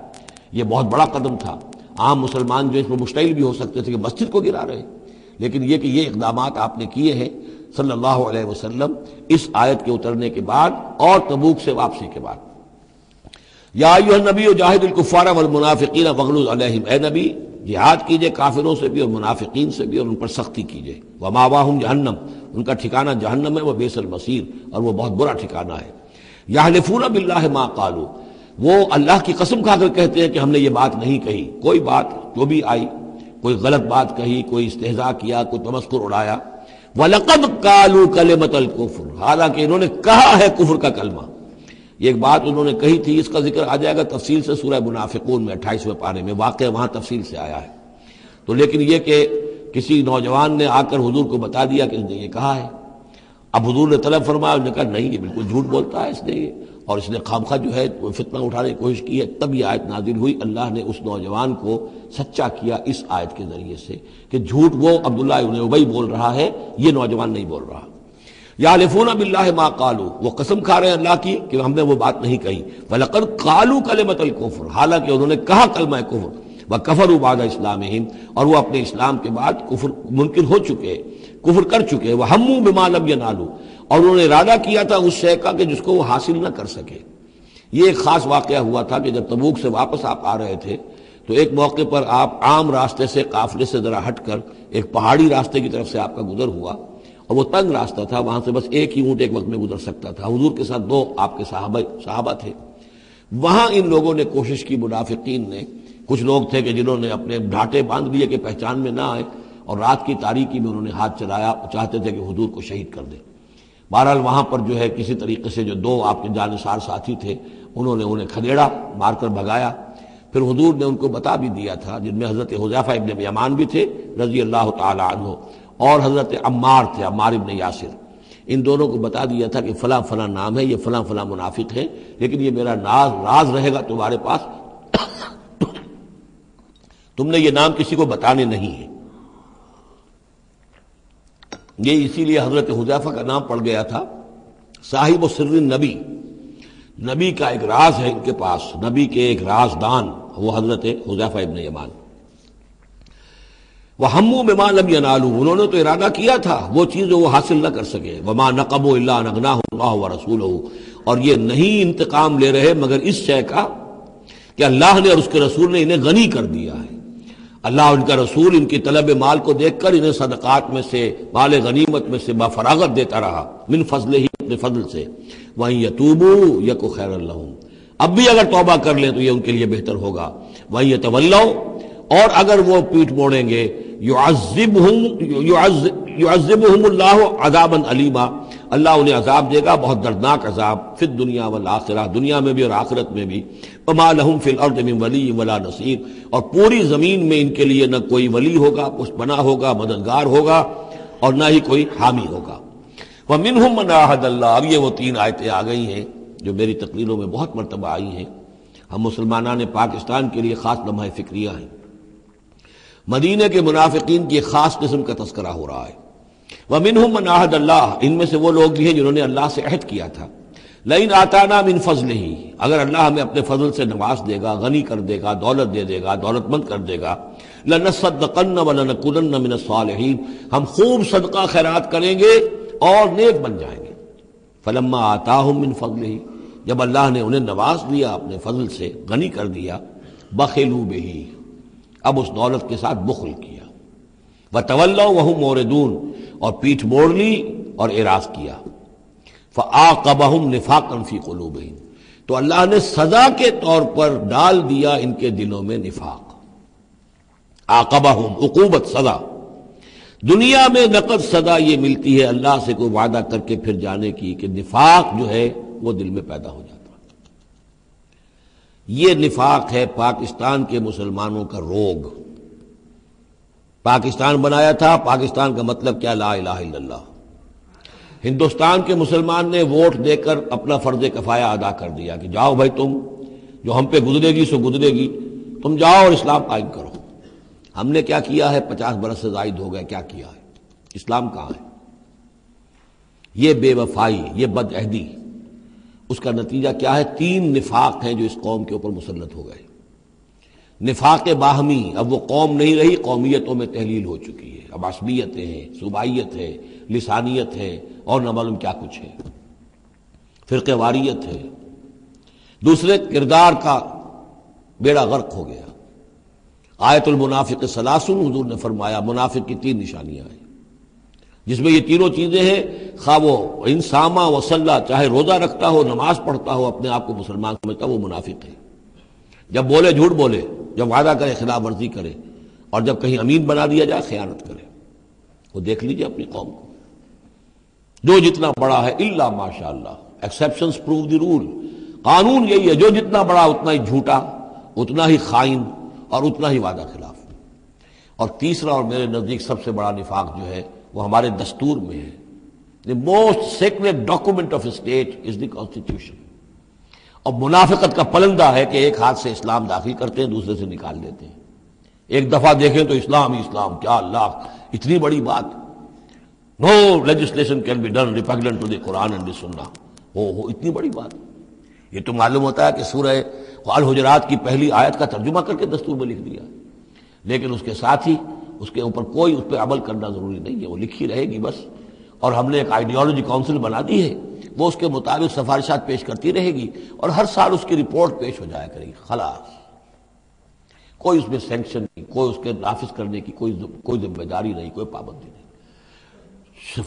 یہ بہت بڑا قدم تھا۔ عام مسلمان جو اس میں مشتعل بھی ہو سکتے تھے کہ مسجد کو گرا رہے، لیکن یہ کہ یہ اقدامات آپ نے کیے ہیں صلی اللہ علیہ وسلم اس آیت کے اترنے کے بعد اور تبوک سے واپسی کے بعد۔ یا ایھا النبی جاہد الکفار والمنافقین واغلظ علیہم، اے نبی جہاد کیجئے کافروں سے بھی اور منافقین سے بھی، اور ان پر سختی کیجئے۔ ومأواہم جہنم، ان کا ٹھکانہ جہنم ہے، وبئس المصیر، اور وہ بہت برا ٹھکانہ ہے۔ یحلفون باللہ ما قالوا، وہ اللہ کی قسم کھا کر کہتے ہیں کہ ہم نے یہ بات نہیں کہی، کوئی بات جو بھی آئی، کوئی غلط بات کہی، کوئی استہزاء کیا، کوئی تمسخر اڑایا۔ وَلَقَدْ قَالُوا كَلِمَةَ الْكُفْرِ، حالانکہ انہوں نے کہا ہے کفر کا کلمہ۔ یہ ایک بات انہوں نے کہی تھی، اس کا ذکر آ جائے گا تفصیل سے سورہ منافقون میں 28ویں پارے میں، واقعہ وہاں تفصیل سے آیا ہے۔ تو لیکن یہ کہ کسی نوجوان نے آ کر حضور کو بتا دیا کہ اس نے یہ کہا ہے، اب حضور نے طلب فرمایا، انہوں نے کہا نہیں یہ بالکل جھوٹ بولتا ہے اس نے یہ، اور اس نے خامخواہ جو ہے فتنہ اٹھانے کی کوشش کی ہے۔ تب یہ آیت نازل ہوئی، اللہ نے اس نوجوان کو سچا کیا اس آیت کے ذریعے سے کہ جھوٹ وہ عبداللہ ابن ابی بول رہا ہے، یہ نوجوان نہیں بول رہا۔ یحلفون باللہ ما قالوا، وہ قسم کھا رہے ہیں اللہ کی کہ ہم نے وہ بات نہیں کہی۔ وَلَقَدْ قَالُوا كَلِمَةَ الْكُفْرِ، حالانکہ انہوں نے کہا کلمہ کفر۔ وَكَفَرُوا بَعْدَ إِسْلَامِهِمْ، اور وہ اپنے اسلام کے بعد کفر منکر ہو چکے، کفر کر چکے۔ وَهَمُّوا بِمَا لَمْ يَنَالُوا، اور انہوں نے ارادہ کیا تھا اس شے کا کہ جس کو وہ حاصل نہ کر سکے۔ یہ ایک خاص واقعہ ہوا تھا کہ جب تبوک سے واپس آپ آ رہے تھے تو ایک موقع پر آپ عام راستے سے، قافلے سے ذرا ہٹ کر ایک پہاڑی راستے کی طرف سے آپ کا گزر ہوا، اور وہ تنگ راستہ تھا، وہاں سے بس ایک ہی اونٹ ایک وقت میں گزر سکتا تھا۔ حضور کے ساتھ 2 آپ کے صحابہ تھے۔ وہاں ان لوگوں نے کوشش کی، منافقین نے، کچھ لوگ تھے کہ جنہوں نے اپنے ڈھاٹے باندھ لیے کہ پہچان میں نہ آئے، اور رات کی تاریکی میں انہوں نے ہاتھ چلایا، چاہتے تھے کہ حضور کو شہید کر دیں۔ بہرحال وہاں پر جو ہے کسی طریقے سے جو 2 آپ کے جانثار ساتھی تھے انہوں نے انہیں کھدیڑا، مار کر بھگایا۔ پھر حضور نے ان کو بتا بھی دیا تھا، جن میں حضرت حذیفہ ابن یمان بھی تھے رضی اللہ تعالی عنہ، اور حضرت عمار تھے، عمار ابن یاسر۔ ان دونوں کو بتا دیا تھا کہ فلاں فلاں نام ہے، یہ فلاں فلاں منافق ہے، لیکن یہ میرا راز رہے گا تمہارے پاس، تم نے یہ نام کسی کو بتانے نہیں ہے۔ یہ اسی لیے حضرت حذیفہ کا نام پڑ گیا تھا صاحب سر النبی، نبی کا ایک راز ہے ان کے پاس، نبی کے ایک رازدان، وہ حضرت حذیفہ ابن یمان۔ وَهَمُّوا بِمَا لَمْ يَنَالُوا، انہوں نے تو ارادہ کیا تھا وہ چیز جو وہ حاصل نہ کر سکے۔ وَمَا نَقَمُوا إِلَّا أَنْ أَغْنَاهُمُ اللَّهُ وَرَسُولُهُ، اور یہ نہیں انتقام لے رہے مگر اس شے کا کہ اللہ نے اور اس کے رسول نے انہیں غنی کر دیا ہے۔ اللہ اور ان کا رسول ان کی طلب مال کو دیکھ کر انہیں صدقات میں سے، مال غنیمت میں سے بفراغت دیتا رہا، من فضلہ، اپنے فضل سے۔ وَإِن يَتُوبُوا يَكُ خَيْرًا لَّهُمْ، اب بھی اگر توبہ کر لیں تو یہ ان کے لیے بہتر ہوگا۔ وَإِن يَتَوَلَّوْا، اور اگر وہ پیٹ موڑیں گے، يُعَذِّبُهُمُ اللَّهُ عَذَابًا عَلِيمًا، اللہ انہیں عذاب دے گا، بہت دردناک عذاب، فی الدنیا والآخرہ، دنیا میں بھی اور آخرت میں بھی۔ وَمَا لَهُمْ فِي الْأَرْضِ مِن وَلِيٍّ وَلَا نَصِيرٍ، اور پوری زمین میں ان کے لیے نہ کوئی ولی ہوگا، پشت پناہ ہوگا، مددگار ہوگا، اور نہ ہی کوئی حامی ہوگا۔ وَمِنْهُمْ مَنْ عَاهَدَ اللَّهُ، اب یہ وہ 3 آیتیں آ گئی ہیں جو میری تقریروں میں بہت مرتبہ آئی ہیں، ہم مسلمانان پاکستان کے لیے خاص لمحہ فکریہ ہیں۔ مدینے کے منافقین کی ایک خاص قسم کا تذکرہ ہو رہا ہے۔ وَمِنْهُمْ مَنْ عَاهَدَ اللَّهُ، ان میں سے وہ لوگ بھی ہیں جنہوں نے اللہ سے عہد کیا تھا، لَئِنْ آتَانَا مِنْ فَضْلِهِ، اگر اللہ ہمیں اپنے فضل سے نواز دے گا، غنی کر دے گا، دولت دے دے گا، دولت مند کر دے گا، لَنَصَّدَّقَنَّ وَلَنَكُونَنَّ مِنَ الصَّالِحِينَ، ہم خوب صدقہ خیرات کریں گے اور نیک بن جائیں گے۔ فَلَمَّا آتَاهُم مِّن فَضْلِهِ، جب اللہ نے انہیں نواز دیا اپنے فضل سے، غنی کر دیا، بخلوا بہ، اب اس دولت کے ساتھ بخل کیا، وتولوا وہم موردون، اور پیٹھ موڑ لی اور اعراض کیا، فعاقبہم نفاقا فی قلوبہم، تو اللہ نے سزا کے طور پر ڈال دیا ان کے دلوں میں نفاق۔ عاقبہم، عقوبت، سزا۔ دنیا میں نقد سزا یہ ملتی ہے اللہ سے کوئی وعدہ کر کے پھر جانے کی کہ نفاق جو ہے وہ دل میں پیدا ہو جاتا ہے۔ یہ نفاق ہے پاکستان کے مسلمانوں کا روگ۔ پاکستان بنایا تھا، پاکستان کا مطلب کیا؟ لا الہ الا اللہ۔ ہندوستان کے مسلمان نے ووٹ دے کر اپنا فرض کفایہ ادا کر دیا کہ جاؤ بھائی، تم جو ہم پہ گزرے گی سو گزرے گی، تم جاؤ اور اسلام قائم کرو۔ ہم نے کیا کیا ہے؟ 50 برس سے زائد ہو گئے، کیا کیا ہے؟ اسلام کہاں ہے؟ یہ بے وفائی، یہ بد عہدی، اس کا نتیجہ کیا ہے؟ 3 نفاق ہیں جو اس قوم کے اوپر مسلط ہو گئے۔ نفاق باہمی، اب وہ قوم نہیں رہی، قومیتوں میں تحلیل ہو چکی ہے، اب عصبیتیں ہیں، صوبائیت ہے، لسانیت ہے، اور نہ معلوم کیا کچھ ہے، فرقہ واریت ہے۔ دوسرے، کردار کا بیڑا غرق ہو گیا۔ آیت المنافق ثلاث، حضور نے فرمایا منافق کی 3 نشانیاں ہیں، جس میں یہ تینوں چیزیں ہیں، خواہ وہ انسامہ وصلہ، چاہے روزہ رکھتا ہو، نماز پڑھتا ہو، اپنے آپ کو مسلمان سمجھتا ہو، وہ منافق ہے۔ جب بولے جھوٹ بولے، جب وعدہ کرے خلاف ورزی کرے، اور جب کہیں امین بنا دیا جائے خیانت کرے۔ وہ دیکھ لیجئے اپنی قوم کو، جو جتنا بڑا ہے الا ماشاء اللہ، ایکسیپشنز پروو دی رول، قانون یہی ہے، جو جتنا بڑا اتنا ہی جھوٹا، اتنا ہی خائن، اور اتنا ہی وعدہ خلاف۔ اور تیسرا اور میرے نزدیک سب سے بڑا نفاق جو ہے وہ ہمارے دستور میں ہے۔ The most sacred document of a state is the constitution۔ اور منافقت کا پلندہ ہے کہ ایک ہاتھ سے اسلام داخل کرتے ہیں، دوسرے سے نکال دیتے ہیں۔ ایک دفعہ دیکھیں تو اسلام ہی اسلام، کیا اللہ، اتنی بڑی بات، no legislation can be done repugnant to the Quran and the Sunnah، اتنی بڑی بات۔ یہ تو معلوم ہوتا ہے کہ سورہ الحجرات کی پہلی آیت کا ترجمہ کر کے دستور میں لکھ دیا، لیکن اس کے ساتھ ہی اس کے اوپر کوئی اس پہ عمل کرنا ضروری نہیں ہے، وہ لکھی رہے گی بس۔ اور ہم نے ایک آئیڈیالوجی کونسل بنا دی ہے، وہ اس کے مطابق سفارشات پیش کرتی رہے گی، اور ہر سال اس کی رپورٹ پیش ہو جایا کرے گی، خلاص۔ کوئی اس میں سینکشن نہیں، کوئی اس کے نافذ کرنے کی کوئی ذمہ داری نہیں، کوئی پابندی نہیں۔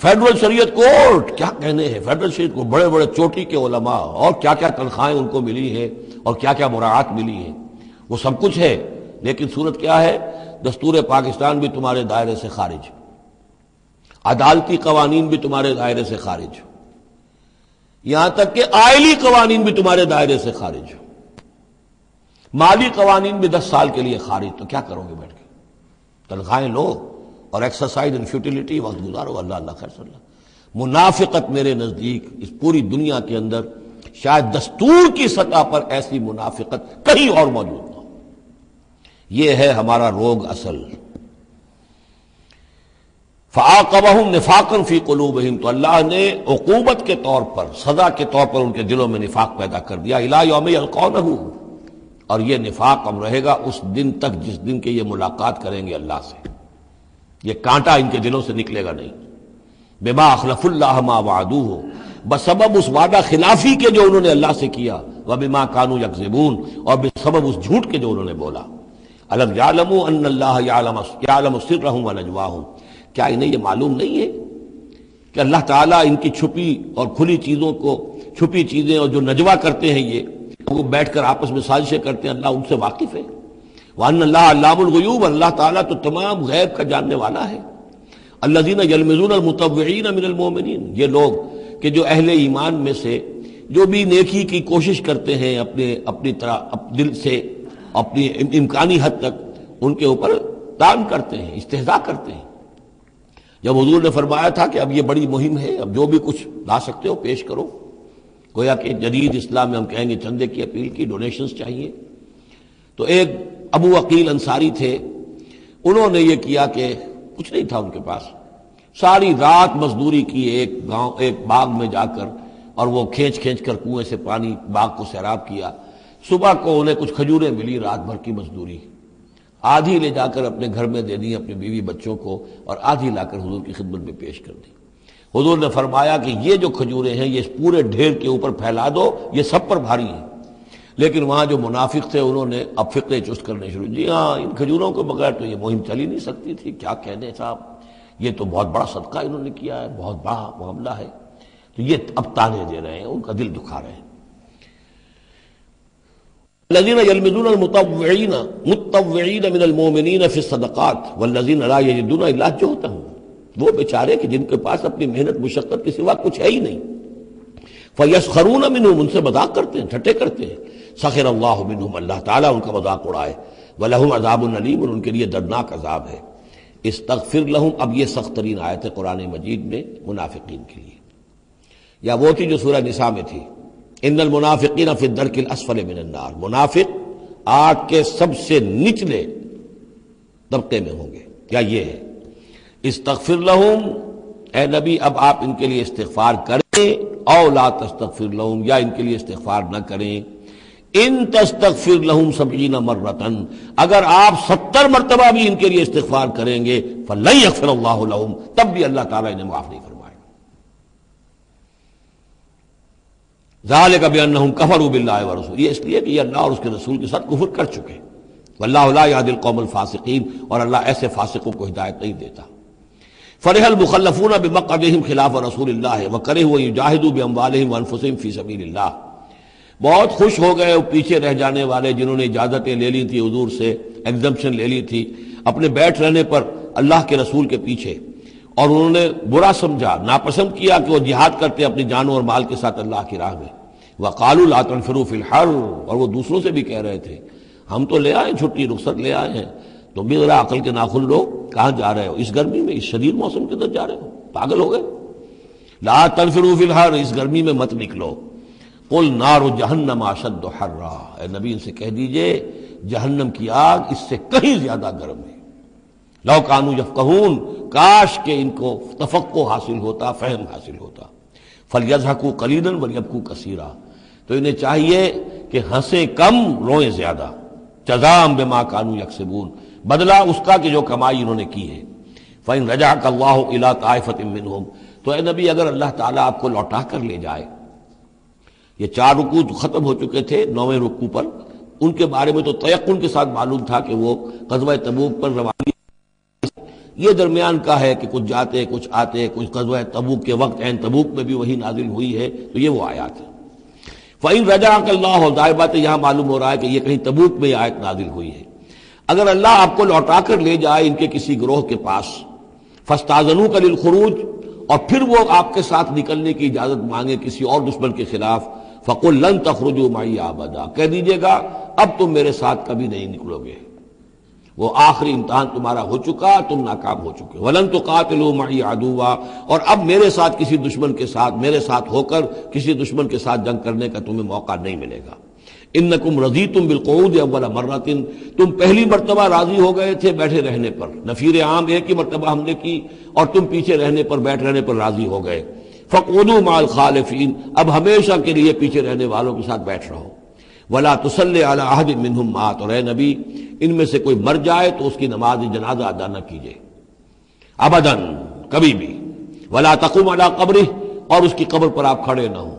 فیڈرل شریعت کورٹ، کیا کہنے ہیں فیڈرل شریعت کو، بڑے بڑے چوٹی کے علماء، اور کیا کیا تنخواہیں ان کو ملی ہیں، اور کیا کیا مراعات ملی ہیں، وہ سب کچھ ہے، لیکن صورت کیا ہے؟ دستور پاکستان بھی تمہارے دائرے سے خارج، عدالتی قوانین بھی تمہارے دائرے سے خارج، یہاں تک کہ آئلی قوانین بھی تمہارے دائرے سے خارج، مالی قوانین بھی 10 سال کے لیے خارج۔ تو کیا کرو گے بیٹھ کے؟ تنخواہیں لو اور ایکسرسائز ان فیوٹیلیٹی، وقت گزارو، اللہ اللہ خیر صلی اللہ۔ منافقت میرے نزدیک اس پوری دنیا کے اندر شاید دستور کی سطح پر ایسی منافقت کہیں اور موجود نہ ہو۔ یہ ہے ہمارا روگ اصل۔ فعاقبہم نفاقا فی قلوبہم، تو اللہ نے عقوبت کے طور پر، سزا کے طور پر ان کے دلوں میں نفاق پیدا کر دیا، الی یوم یلقونہ، اور یہ نفاق اب رہے گا اس دن تک جس دن کے یہ ملاقات کریں گے اللہ سے۔ یہ کانٹا ان کے دلوں سے نکلے گا نہیں۔ بما اخلف اللہ ما وعدوہ، بسبب اس وعدہ خلافی کے جو انہوں نے اللہ سے کیا، وبما کانوا یکذبون، اور بسبب اس جھوٹ کے جو انہوں نے بولا۔ الم یعلموا ان اللہ یعلم سرهم ونجواهم، کیا انہیں یہ معلوم نہیں ہے کہ اللہ تعالیٰ ان کی چھپی اور کھلی چیزوں کو، چھپی چیزیں اور جو نجوا کرتے ہیں، یہ وہ بیٹھ کر آپس میں سازشیں کرتے ہیں، اللہ ان سے واقف ہے۔ وَأَنَّ اللَّهَ عَلَّامُ الْغُيُوبِ، اللہ تعالیٰ تو تمام غیب کا جاننے والا ہے۔ الَّذِينَ يَلْمِزُونَ الْمُطَوِّعِينَ مِنَ الْمُؤْمِنِينَ، یہ لوگ کہ جو اہل ایمان میں سے جو بھی نیکی کی کوشش کرتے ہیں اپنی طرح دل سے، اپنی امکانی حد تک ان کے اوپر تان کرتے ہیں، استہزاء کرتے ہیں۔ جب حضور نے فرمایا تھا کہ اب یہ بڑی مہم ہے، اب جو بھی کچھ لا سکتے ہو پیش کرو، گویا کہ جدید اسلام میں ہم کہیں گے چندے کی اپیل کی، ڈونیشنز چاہیے، تو ایک ابو عقیل انصاری تھے، انہوں نے یہ کیا کہ کچھ نہیں تھا ان کے پاس، ساری رات مزدوری کی ایک باغ میں جا کر، اور وہ کھینچ کر کنویں سے پانی باغ کو سیراب کیا۔ صبح کو انہیں کچھ کھجوریں ملی، رات بھر کی مزدوری، آدھی لے جا کر اپنے گھر میں دے دی اپنی بیوی بچوں کو، اور آدھی لا کر حضور کی خدمت میں پیش کر دی۔ حضور نے فرمایا کہ یہ جو کھجوریں ہیں یہ اس پورے ڈھیر کے اوپر پھیلا دو، یہ سب پر بھاری ہیں۔ لیکن وہاں جو منافق تھے انہوں نے اب فقے چست کرنے شروع، جی ہاں ان کھجوروں کے بغیر تو یہ مہم چل ہی نہیں سکتی تھی، کیا کہنے صاحب، یہ تو بہت بڑا صدقہ انہوں نے کیا ہے، بہت بڑا معاملہ ہے۔ تو یہ اب تانے دے رہے ہیں، ان کا دل دکھا رہے ہیں۔ الذين يلمزون المتطوعين من المؤمنين في الصدقات والذين لا يجدون الا جهدهم، وہ بیچارے کہ جن کے پاس اپنی محنت مشقت کے سوا کچھ ہے ہی نہیں، فیسخرون منهم، ان سے مذاق کرتے ہیں، ٹھٹے کرتے ہیں، سخر اللہ منهم، اللہ تعالیٰ ان کا مذاق اڑائے، ولہم عذاب علیم، اور ان کے لیے دردناک عذاب ہے۔ استغفر لہم، اب یہ سخت ترین آیت ہے قرآن مجید میں منافقین کے لیے، یا وہ تھی جو سورہ نساء میں تھی، ان المنافقین فی الدرک الاسفل من النار، منافق آگ کے سب سے نچلے طبقے میں ہوں گے، کیا یہ ہے؟ استغفر لہم، اے نبی اب آپ ان کے لیے استغفار کریں، او لا تستغفر لہم، یا ان کے لیے استغفار نہ کریں، ان تستغفر لہم 70 مرتن، اگر آپ 70 مرتبہ بھی ان کے لیے استغفار کریں گے، فلن یغفر اللہ لہم، تب بھی اللہ تعالیٰ انہیں معاف نہیں فرمائے۔ ذالک بانہم کفروا باللہ ورسولہ، یہ اس لیے کہ یہ اللہ اور اس کے رسول کے ساتھ کفر کر چکے، واللہ لا یہدی القوم الفاسقین، اور اللہ ایسے فاسقوں کو ہدایت نہیں دیتا۔ فرح المخلفون بمقعدہم خلاف رسول اللہ وکرہوا ان یجاہدوا باموالہم وانفسہم فی سبیل اللہ، بہت خوش ہو گئے وہ پیچھے رہ جانے والے جنہوں نے اجازتیں لے لی تھی حضور سے، ایگزمپشن لے لی تھی اپنے بیٹھ رہنے پر اللہ کے رسول کے پیچھے، اور انہوں نے برا سمجھا، ناپسند کیا کہ وہ جہاد کرتے اپنی جانوں اور مال کے ساتھ اللہ کی راہ میں۔ وقالوا لا تنفروا فی الحر، اور وہ دوسروں سے بھی کہہ رہے تھے ہم تو لے آئے چھٹی رخصت لے آئے ہیں، تم بھی ذرا عقل کے ناخن لو، کہاں جا رہے ہو اس گرمی میں، اس شدید موسم کے اندر جا رہے ہو، پاگل ہو گئے؟ لا تنفروا فی الحر، اس گرمی میں مت نکلو۔ قل نار جہنم اشد حرا، اے نبی ان سے کہہ دیجئے جہنم کی آگ اس سے کہیں زیادہ گرم ہے۔ لو کانوا یفقہون، کاش کہ ان کو تفقہ حاصل ہوتا، فہم حاصل ہوتا۔ فلیضحکوا قلیلا ولیبکوا کثیرا، تو انہیں چاہیے کہ ہنسیں کم روئیں زیادہ، جزاء بما کانوا یکسبون، بدلہ اس کا کہ جو کمائی انہوں نے کی ہے۔ فإن رجعک اللہ الی طائفۃ منہم، تو اے نبی اگر اللہ تعالیٰ آپ کو لوٹا کر لے جائے، یہ 4 رکوع ختم ہو چکے تھے، 9ویں رکوع پر ان کے بارے میں تو تیقن کے ساتھ معلوم تھا کہ وہ غزوہ تبوک پر روانگی، یہ درمیان کا ہے کہ کچھ جاتے کچھ آتے، کچھ غزوہ تبوک کے وقت عین تبوک میں بھی وہی نازل ہوئی ہے، تو یہ وہ آیات ہے۔ فَإِن رَجَعَكَ اللَّهُ، ظاہر بات ہے یہاں معلوم ہو رہا ہے کہ یہ کہیں تبوک میں یہ آیت نازل ہوئی ہے۔ اگر اللہ آپ کو لوٹا کر لے جائے ان کے کسی گروہ کے پاس، فَاسْتَأْذَنُوكَ لِلْخُرُوجِ، اور پھر وہ آپ کے ساتھ نکلنے کی اجازت مانگے کسی اور دشمن کے خلاف، فَقُلْ لَن تَخْرُجُوا مَعِيَ أَبَدًا، کہہ دیجئے گا اب تم میرے ساتھ کبھی نہیں نکلو گے، وہ آخری امتحان تمہارا ہو چکا، تم ناکام ہو چکے۔ وَلَن تُقَاتِلُوا مَعِي عَدُوًّا، اور اب میرے ساتھ کسی دشمن کے ساتھ، میرے ساتھ ہو کر کسی دشمن کے ساتھ جنگ کرنے کا تمہیں موقع نہیں ملے گا۔ اِنَّكُمْ رَضِيتُمْ بِالْقُعُودِ أَوَّلَ مَرَّةٍ، تم پہلی مرتبہ راضی ہو گئے تھے بیٹھے رہنے پر، نفیر عام ایک ہی مرتبہ ہم نے کی، اور تم پیچھے رہنے پر، بیٹھ رہنے پر راضی ہو گئے۔ فَاقْعُدُوا مَعَ الْخَالِفِينَ، اب ہمیشہ کے لیے پیچھے رہنے والوں کے ساتھ بیٹھ رہو۔ وَلَا تُصَلِّ عَلَىٰ أَحَدٍ مِّنْهُمْ مَاتَ، اور اے نبی ان میں سے کوئی مر جائے تو اس کی نماز جنازہ ادا نہ کیجیے، ابداً، کبھی بھی۔ وَلَا تَقُمْ عَلَىٰ قَبْرِهِ، اور اس کی قبر پر آپ کھڑے نہ ہوں۔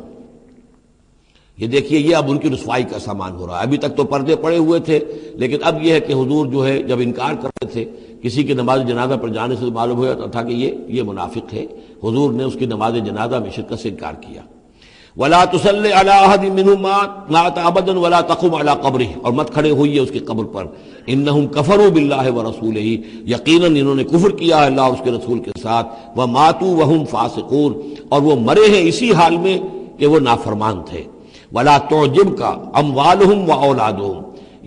یہ دیکھیے یہ اب ان کی رسوائی کا سامان ہو رہا ہے، ابھی تک تو پردے پڑے ہوئے تھے، لیکن اب یہ ہے کہ حضور جو ہے جب انکار کرتے تھے کسی کی نماز جنازہ پر جانے سے معلوم ہو جاتا تھا کہ یہ منافق ہے، حضور نے اس کی نماز جنازہ میں شرکت سے انکار کیا۔ وَلَا تُصَلِّ عَلَىٰ أَحَدٍ مِّنْهُمْ مَاتَ أَبَدًا وَلَا تَقُمْ عَلَىٰ قَبْرِهِ، اور مت کھڑے ہوئیے اس کی قبر پر۔ إِنَّهُمْ كَفَرُوا بِاللَّهِ وَرَسُولِهِ، یقیناً انہوں نے کفر کیا ہے اللہ اور اس کے رسول کے ساتھ۔ وَمَاتُوا وَهُمْ فَاسِقُونَ، اور وہ مرے ہیں اسی حال میں کہ وہ نافرمان تھے۔ وَلَا تُعْجِبْكَ أَمْوَالُهُمْ وَأَوْلَادُهُم،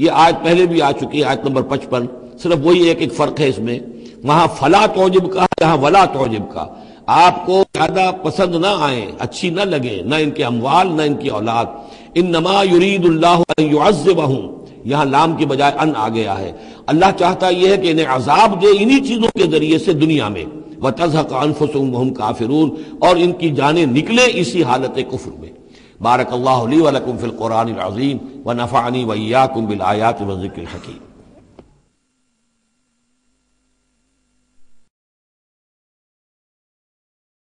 یہ آیت پہلے بھی آ چکی ہے، آیت نمبر 55، صرف وہی ایک فرق ہے اس میں، وہاں فَلَا تُعْجِبْكَ، یہاں وَلَا تُعْجِبْكَ، آپ کو زیادہ پسند نہ آئیں، اچھی نہ لگے، نہ ان کے اموال نہ ان کی اولاد۔ انما یرید اللہ ان یعذبہم، یہاں لام کی بجائے ان آ گیا ہے، اللہ چاہتا یہ ہے کہ انہیں عذاب دے انہی چیزوں کے ذریعے سے دنیا میں، وتزہق انفسہم وہم کافرون، اور ان کی جانیں نکلے اسی حالت کفر میں۔ بارک اللہ لی ولکم فی القرآن العظیم ونفعنی وإیاکم بالآیات والذکر الحکیم۔